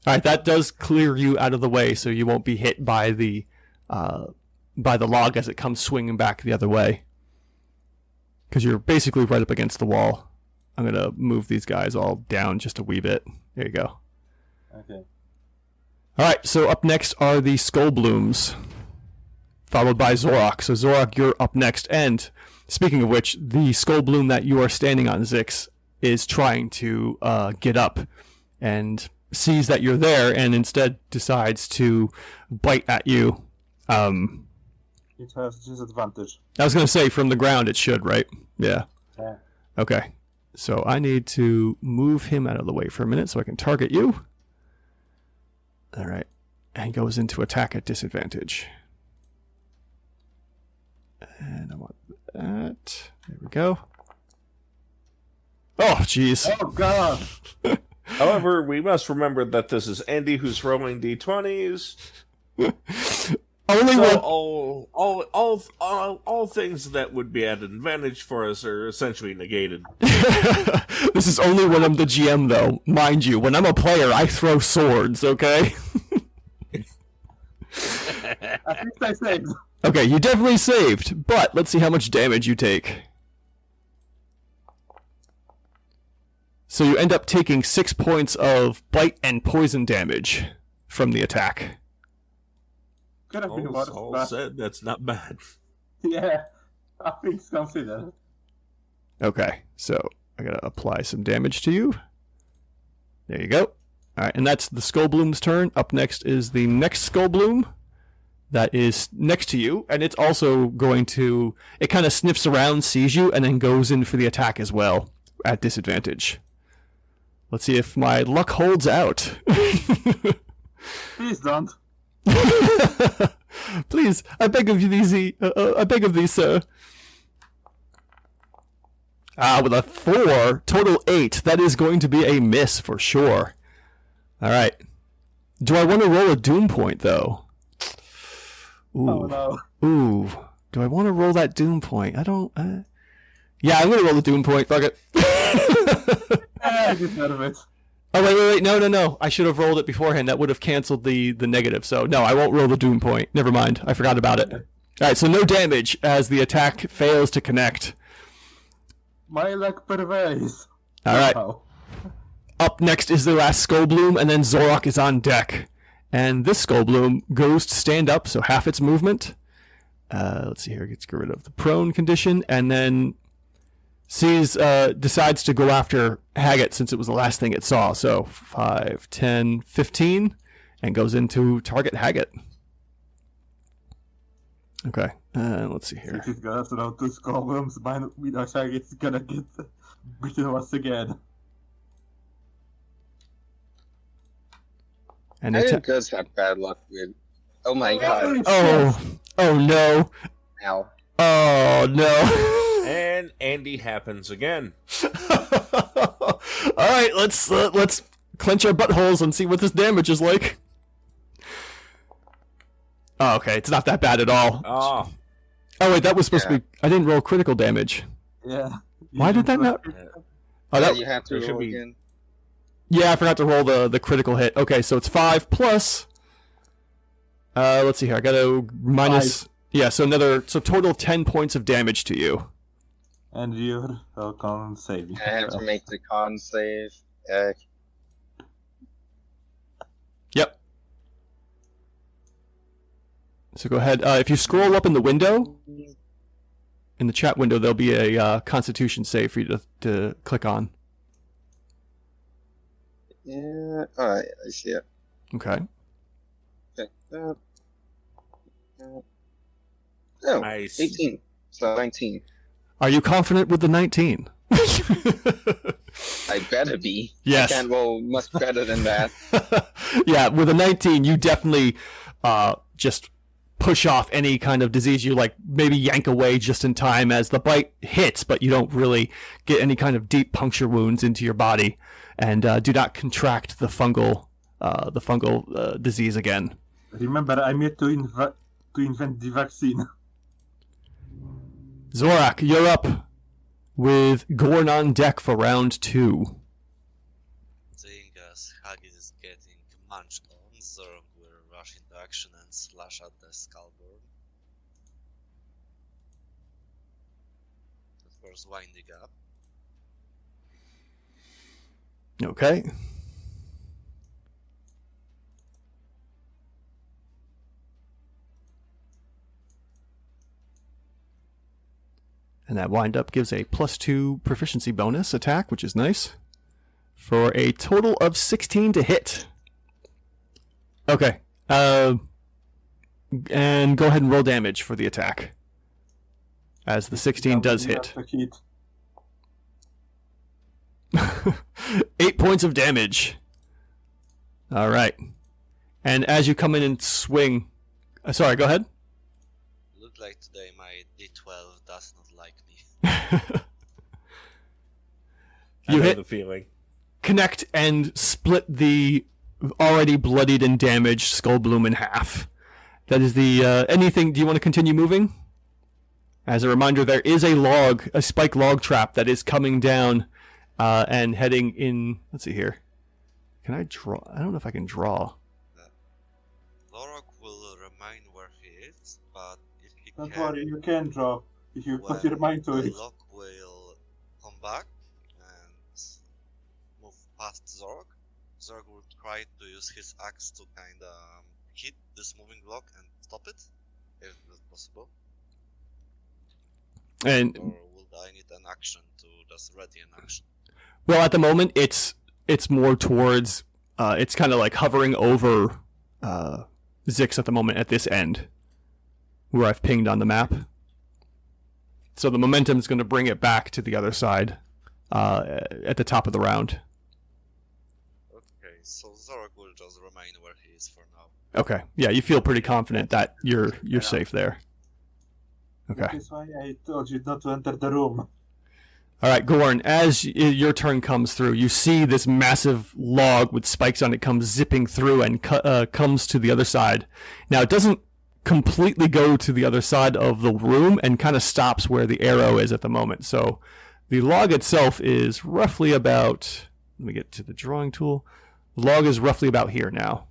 Speaker 1: All right, that does clear you out of the way, so you won't be hit by the log as it comes swinging back the other way. Because you're basically right up against the wall. I'm going to move these guys all down just a wee bit. There you go.
Speaker 2: Okay.
Speaker 1: All right, so up next are the Skull Blooms, followed by Zorak. So Zorak, you're up next. And speaking of which, the Skull Bloom that you are standing on, Zix, is trying to get up and sees that you're there and instead decides to bite at you.
Speaker 2: It has disadvantage.
Speaker 1: I was going to say from the ground it should, right? Yeah.
Speaker 2: Yeah.
Speaker 1: Okay. So I need to move him out of the way for a minute so I can target you. All right. And he goes into attack at disadvantage. And I want that. There we go. Oh, jeez.
Speaker 2: Oh god!
Speaker 5: However, we must remember that this is Andy who's rolling d20s.
Speaker 1: Only
Speaker 5: So
Speaker 1: one.
Speaker 5: all things that would be at an advantage for us are essentially negated.
Speaker 1: This is only when I'm the GM, though. Mind you, when I'm a player, I throw swords, okay?
Speaker 2: At least I saved.
Speaker 1: Okay, you definitely saved, but let's see how much damage you take. So you end up taking 6 points of bite and poison damage from the attack.
Speaker 2: Could have been worse,
Speaker 5: All
Speaker 2: but
Speaker 5: said, that's not bad.
Speaker 2: yeah, I think considered.
Speaker 1: Okay, so I gotta apply some damage to you. There you go. Alright, and that's the Skullbloom's turn. Up next is the next Skullbloom that is next to you, and it's also going to... It kind of sniffs around, sees you, and then goes in for the attack as well, at disadvantage. Let's see if my luck holds out.
Speaker 2: Please don't.
Speaker 1: Please, I beg of you, I beg of thee, sir. With a 4, total 8, that is going to be a miss for sure. Alright. Do I want to roll a doom point, though? Ooh.
Speaker 2: Oh no.
Speaker 1: Ooh. Do I want to roll that doom point? I don't... Yeah, I'm going to roll the doom point. Fuck it.
Speaker 2: I deserve it.
Speaker 1: Oh, wait. No. I should have rolled it beforehand. That would have canceled the negative. So, no, I won't roll the doom point. Never mind. I forgot about it. Alright, so no damage as the attack fails to connect.
Speaker 2: My luck prevails.
Speaker 1: Alright.
Speaker 2: Wow.
Speaker 1: Up next is the last Skullbloom, and then Zorak is on deck. And this Skullbloom goes to stand up, so half its movement. Let's see here. Gets rid of the prone condition, and then decides to go after Haggett since it was the last thing it saw. So 5, 10, 15, and goes into target Haggett. Okay, let's see here.
Speaker 2: If he's gonna throw 2 Skullbooms, it's gonna get beaten once again.
Speaker 1: And
Speaker 4: I didn't just have bad luck with. Oh my god.
Speaker 1: oh no.
Speaker 4: Ow.
Speaker 1: Oh no.
Speaker 5: And Andy happens again.
Speaker 1: All right, let's clench our buttholes and see what this damage is like. Oh, okay, it's not that bad at all.
Speaker 5: Oh,
Speaker 1: Oh wait, that was supposed to be. I didn't roll critical damage.
Speaker 2: Yeah.
Speaker 1: Why did that not? Oh,
Speaker 4: Yeah,
Speaker 1: that.
Speaker 4: you have to
Speaker 5: there should
Speaker 4: roll
Speaker 5: be-
Speaker 4: again.
Speaker 1: Yeah, I forgot to roll the critical hit. Okay, so it's 5 plus. Let's see here. I got to minus. Yeah, so total 10 points of damage to you.
Speaker 2: And you're con saving.
Speaker 4: I have to make the con save.
Speaker 1: Yep. So go ahead. If you scroll up in the window, in the chat window, there'll be a Constitution save for you to click on.
Speaker 4: Yeah. Alright, I see it.
Speaker 1: Okay.
Speaker 4: Okay. Oh,
Speaker 5: nice.
Speaker 4: 18. So 19.
Speaker 1: Are you confident with the 19?
Speaker 4: I better be.
Speaker 1: Yes.
Speaker 4: I can't roll much better than that.
Speaker 1: Yeah, with a 19, you definitely just push off any kind of disease. You maybe yank away just in time as the bite hits, but you don't really get any kind of deep puncture wounds into your body, and do not contract the fungal disease again.
Speaker 2: Remember, I'm here to invent the vaccine.
Speaker 1: Zorak, you're up with Gorn on deck for round 2.
Speaker 6: Seeing as Haggis is getting munched on, Zorg will rush into action and slash at the Skullborn. Of course, winding up.
Speaker 1: Okay. And that wind up gives a +2 proficiency bonus attack, which is nice, for a total of 16 to hit. Okay. And go ahead and roll damage for the attack, as the 16 does hit. 8 points of damage. All right. And as you come in and swing... sorry, go ahead.
Speaker 6: Look like today my D12 does not like me.
Speaker 5: I
Speaker 1: You
Speaker 5: know
Speaker 1: hit,
Speaker 5: the feeling.
Speaker 1: connect, and split the already bloodied and damaged Skullbloom in half. That is the... anything... Do you want to continue moving? As a reminder, there is a spike log trap that is coming down and heading in... Let's see here. Can I draw? I don't know if I can draw.
Speaker 6: Lorok will remain where he is, but if
Speaker 2: Don't
Speaker 6: Okay.
Speaker 2: worry, you can drop if you put your mind to
Speaker 6: the
Speaker 2: it.
Speaker 6: lock will come back and move past Zorg. Zorg will try to use his axe to kind of hit this moving block and stop it, if that's possible.
Speaker 1: And
Speaker 6: Or will I need an action to just ready an action?
Speaker 1: well, at the moment, it's more towards. It's kind of like hovering over Zix at the moment at this end, where I've pinged on the map. So the momentum's going to bring it back to the other side at the top of the round.
Speaker 6: Okay, so Zorg will just remain where he is for now.
Speaker 1: Okay. Yeah, you feel pretty confident that you're safe there. Okay.
Speaker 2: That is why I told you not to enter the room.
Speaker 1: All right, Gorn, as your turn comes through, you see this massive log with spikes on it come zipping through and comes to the other side. Now, it doesn't completely go to the other side of the room and kind of stops where the arrow is at the moment. So the log itself is roughly about... Let me get to the drawing tool. The log is roughly about here now,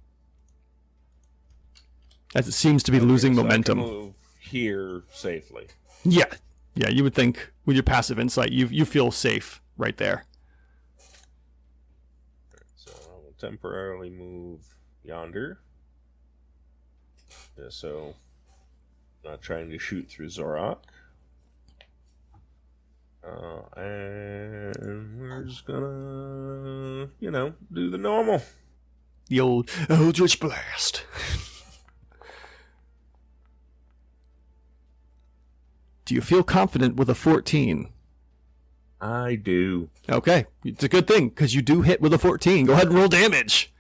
Speaker 1: as it seems to be losing
Speaker 5: so I can
Speaker 1: momentum.
Speaker 5: move here safely.
Speaker 1: Yeah, you would think with your passive insight, you feel safe right there.
Speaker 5: So I will temporarily move yonder. Yeah, so not trying to shoot through Zorok. And we're just gonna, do the normal.
Speaker 1: The old Eldritch Blast. Do you feel confident with a 14?
Speaker 5: I do.
Speaker 1: Okay, it's a good thing, because you do hit with a 14. Go ahead and roll damage.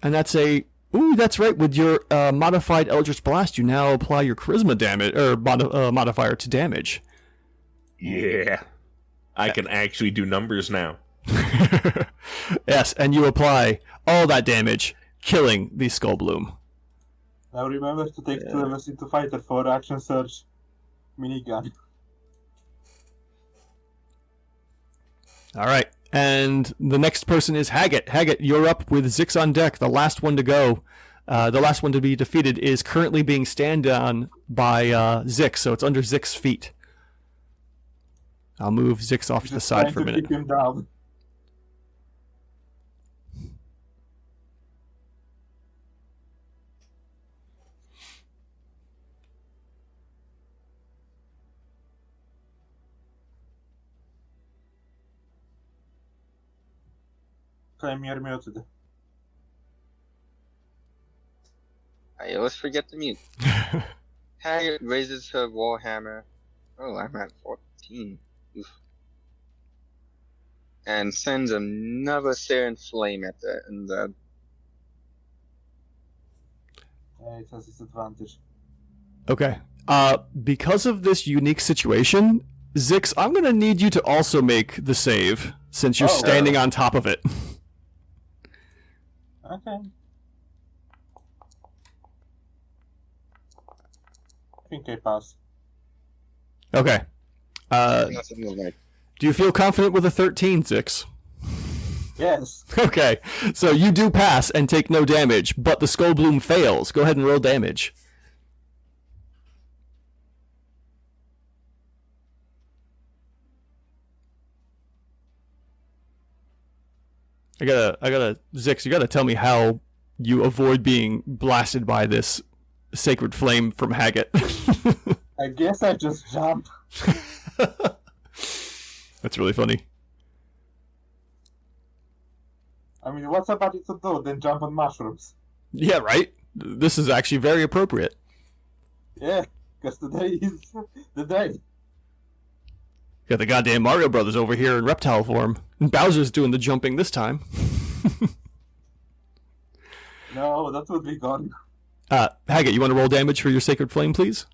Speaker 1: And that's a... Ooh, that's right. With your modified Eldritch Blast, you now apply your Charisma damage, or modifier to damage.
Speaker 5: Yeah. I can actually do numbers now.
Speaker 1: Yes, and you apply all that damage, killing the Skull Bloom.
Speaker 2: Now remember to take 2 levels into fighter for action surge minigun.
Speaker 1: All right. And the next person is Haggett. Haggett, you're up with Zix on deck, the last one to go. The last one to be defeated is currently being stand on by Zix, so it's under Zix's feet. I'll move Zix off to the
Speaker 2: Just
Speaker 1: side
Speaker 2: trying
Speaker 1: for a
Speaker 2: to
Speaker 1: minute.
Speaker 2: keep him down. Claim you're muted.
Speaker 4: I always forget to mute. Harriet raises her warhammer. Oh, I'm at 14. Oof. And sends another searing flame at the undead.
Speaker 2: It has disadvantage.
Speaker 1: Okay. Because of this unique situation, Zix, I'm going to need you to also make the save, since you're
Speaker 2: Oh.
Speaker 1: standing on top of it.
Speaker 2: Okay. I think I pass.
Speaker 1: Okay.
Speaker 4: Nothing like
Speaker 1: Do you feel confident with a 13, Zix?
Speaker 2: Yes.
Speaker 1: Okay, so you do pass and take no damage, but the Skull Bloom fails. Go ahead and roll damage. I gotta, Zix, you gotta tell me how you avoid being blasted by this sacred flame from Haggett.
Speaker 2: I guess I just jump.
Speaker 1: That's really funny.
Speaker 2: I mean, what's about it to do than jump on mushrooms?
Speaker 1: Yeah, right? This is actually very appropriate.
Speaker 2: Yeah, because today is the day.
Speaker 1: Got the goddamn Mario Brothers over here in reptile form. And Bowser's doing the jumping this time.
Speaker 2: No, that would be gone.
Speaker 1: Haggett, you want to roll damage for your Sacred Flame, please?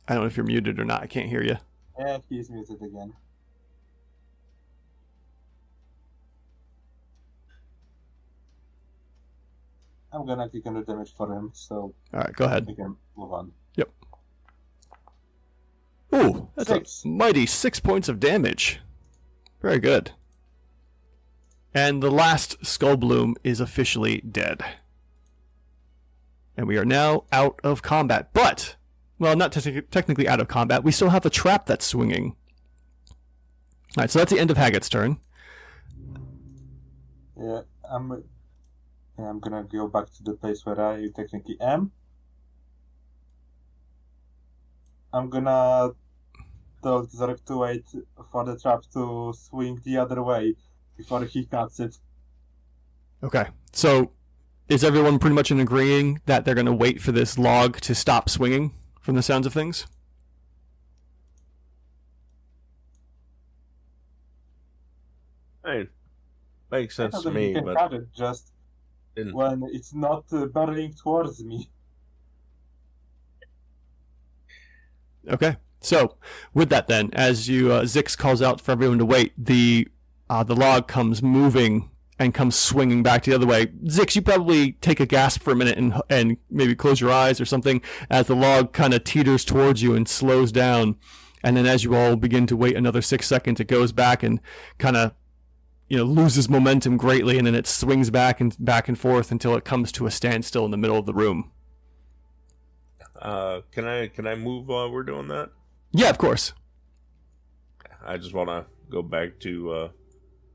Speaker 1: I don't know if you're muted or not. I can't hear you.
Speaker 2: And he's muted again. I'm gonna take under damage for him, so
Speaker 1: All right, go ahead.
Speaker 2: we can move on.
Speaker 1: Ooh, that's
Speaker 2: 6.
Speaker 1: a mighty 6 points of damage. Very good. And the last skull bloom is officially dead. And we are now out of combat. But, well, not technically out of combat. We still have a trap that's swinging. Alright, so that's the end of Haggett's turn.
Speaker 2: Yeah, I'm gonna go back to the place where I technically am. I'm gonna tell Zork to wait for the trap to swing the other way before he cuts it.
Speaker 1: Okay, so is everyone pretty much in agreeing that they're going to wait for this log to stop swinging from the sounds of things?
Speaker 5: Hey, makes sense to
Speaker 2: Doesn't
Speaker 5: me,
Speaker 2: you can
Speaker 5: but
Speaker 2: cut it just
Speaker 5: didn't.
Speaker 2: when it's not barreling towards me.
Speaker 1: Okay, so with that then, as you Zix calls out for everyone to wait, the log comes moving and comes swinging back the other way. Zix, you probably take a gasp for a minute and maybe close your eyes or something as the log kind of teeters towards you and slows down. And then as you all begin to wait another 6 seconds, it goes back and kind of loses momentum greatly, and then it swings back and forth until it comes to a standstill in the middle of the room.
Speaker 5: Can I move while we're doing that?
Speaker 1: Yeah, of course.
Speaker 5: I just want to go back to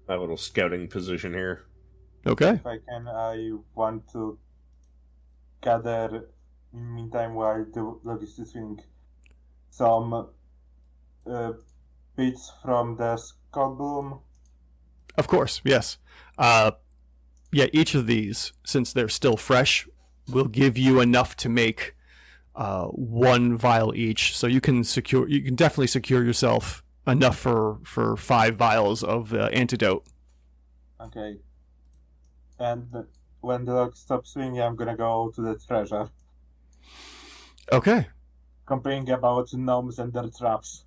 Speaker 5: my little scouting position here.
Speaker 1: Okay.
Speaker 2: If I can, I want to gather, in the meantime, while the log is swinging, some bits from the skull bloom.
Speaker 1: Of course, yes. Each of these, since they're still fresh, will give you enough to make one vial each. So you can definitely secure yourself enough for 5 vials of antidote.
Speaker 2: Okay. And when the log stops swinging, I'm gonna go to the treasure,
Speaker 1: Okay.
Speaker 2: complaining about gnomes and their traps.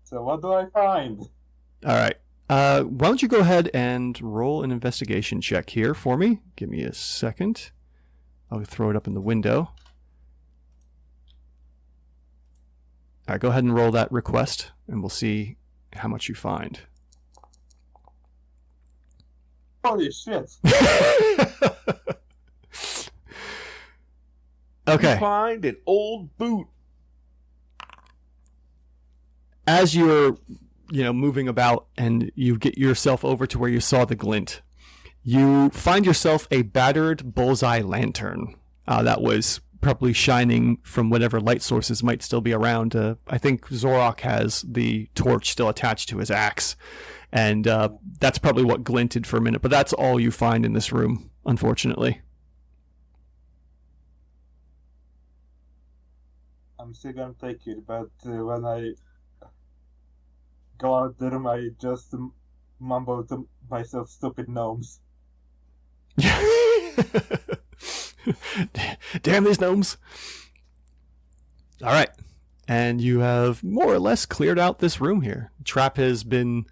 Speaker 2: So what do I find?
Speaker 1: All right. Why don't you go ahead and roll an investigation check here for me? Give me a second. I'll throw it up in the window. All right, go ahead and roll that request, and we'll see how much you find.
Speaker 2: Holy shit!
Speaker 1: Okay.
Speaker 5: Find an old boot.
Speaker 1: As you're, moving about and you get yourself over to where you saw the glint, you find yourself a battered bullseye lantern that was probably shining from whatever light sources might still be around. I think Zorok has the torch still attached to his axe, and that's probably what glinted for a minute, but that's all you find in this room, unfortunately.
Speaker 2: I'm still gonna take it, but when I go out the room, I just mumble to myself, "Stupid gnomes."
Speaker 1: Damn these gnomes. All right. And you have more or less cleared out this room here. The trap has been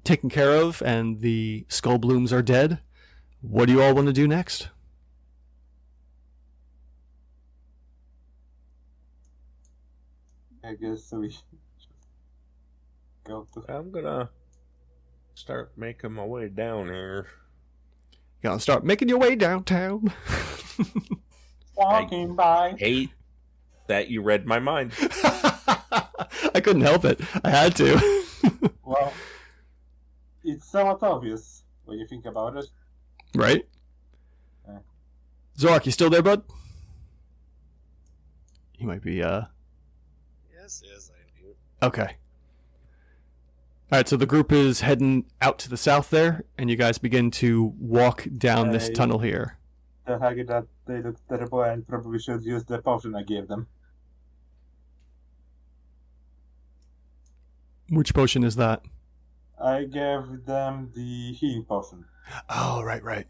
Speaker 1: taken care of, and the skull blooms are dead. What do you all want to do next?
Speaker 2: I guess we go to.
Speaker 5: I'm gonna start making my way down here.
Speaker 1: You gotta start making your way downtown.
Speaker 2: Walking by.
Speaker 5: Hate that you read my mind.
Speaker 1: I couldn't help it. I had to.
Speaker 2: Well, it's somewhat obvious when you think about it.
Speaker 1: Right?
Speaker 2: Yeah.
Speaker 1: Zork, you still there, bud? He might be,
Speaker 6: Yes, I am here.
Speaker 1: Okay. Alright, so the group is heading out to the south there, and you guys begin to walk down this
Speaker 2: Hey.
Speaker 1: tunnel here.
Speaker 2: The Hagrid that they look terrible and probably should use the potion I gave them.
Speaker 1: Which potion is that?
Speaker 2: I gave them the healing potion.
Speaker 1: Oh, right.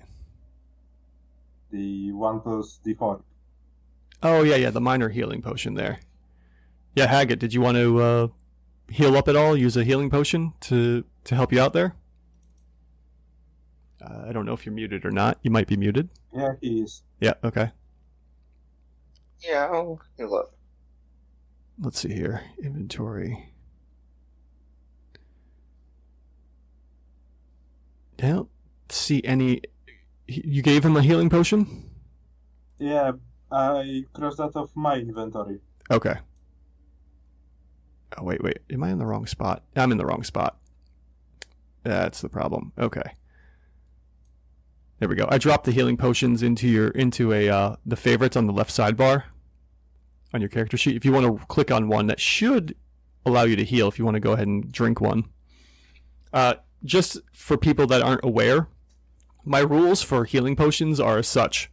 Speaker 2: The 1 plus D4.
Speaker 1: Oh, yeah, the minor healing potion there. Yeah, Haggett, did you want to heal up at all? Use a healing potion to help you out there? I don't know if you're muted or not. You might be muted.
Speaker 2: Yeah, he is.
Speaker 1: Yeah, okay.
Speaker 4: Yeah, I'll heal up.
Speaker 1: let's see here. Inventory. I don't see any. You gave him a healing potion?
Speaker 2: Yeah, I crossed out of my inventory.
Speaker 1: Okay. Oh, wait. Am I in the wrong spot? I'm in the wrong spot. That's the problem. Okay. There we go. I dropped the healing potions into the favorites on the left sidebar on your character sheet. If you want to click on one, that should allow you to heal if you want to go ahead and drink one. Just for people that aren't aware, my rules for healing potions are as such.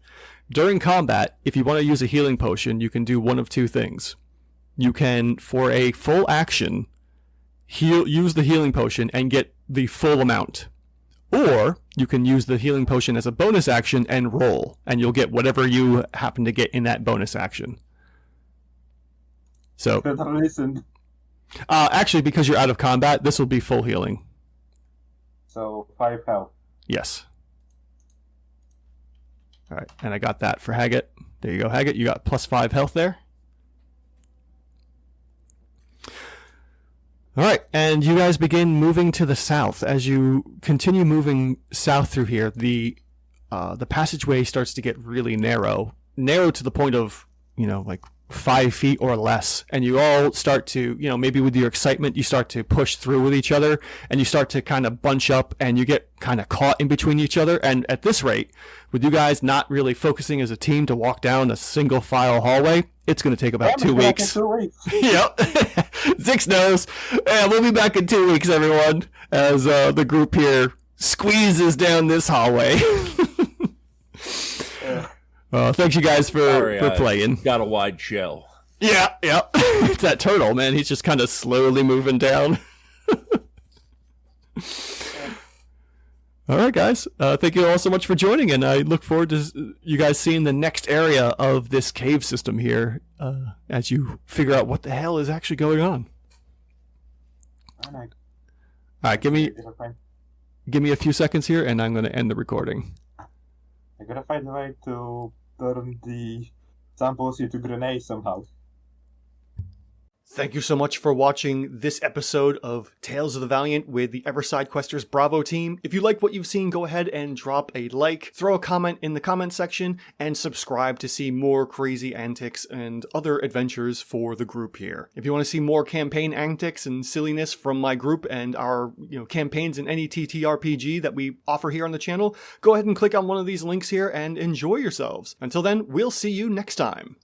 Speaker 1: During combat, if you want to use a healing potion, you can do one of two things. You can, for a full action, use the healing potion and get the full amount. Or you can use the healing potion as a bonus action and roll, and you'll get whatever you happen to get in that bonus action. So,
Speaker 2: Better listen.
Speaker 1: actually, because you're out of combat, this will be full healing.
Speaker 2: So 5 health.
Speaker 1: Yes. All right, and I got that for Haggett. There you go, Haggett. You got +5 health there. All right, and you guys begin moving to the south. As you continue moving south through here, the passageway starts to get really narrow to the point of, like 5 feet or less. And you all start to, maybe with your excitement, you start to push through with each other, and you start to kind of bunch up, and you get kind of caught in between each other. And at this rate, with you guys not really focusing as a team to walk down a single file hallway, it's going to take about 2 weeks.
Speaker 2: 2 weeks.
Speaker 1: Yep. Zix knows. And we'll be back in 2 weeks, everyone, as the group here squeezes down this hallway. Thanks you guys for playing.
Speaker 5: Got a wide shell.
Speaker 1: Yeah. It's that turtle, man. He's just kind of slowly moving down. All right, guys. Thank you all so much for joining, and I look forward to you guys seeing the next area of this cave system here as you figure out what the hell is actually going on. All right, give me a few seconds here, and I'm going to end the recording.
Speaker 2: I gotta find a way to turn the samples into grenades somehow.
Speaker 1: Thank you so much for watching this episode of Tales of the Valiant with the Everside Questers Bravo team. If you like what you've seen, go ahead and drop a like, throw a comment in the comment section, and subscribe to see more crazy antics and other adventures for the group here. If you want to see more campaign antics and silliness from my group and our campaigns in any TTRPG that we offer here on the channel, go ahead and click on one of these links here and enjoy yourselves. Until then, we'll see you next time.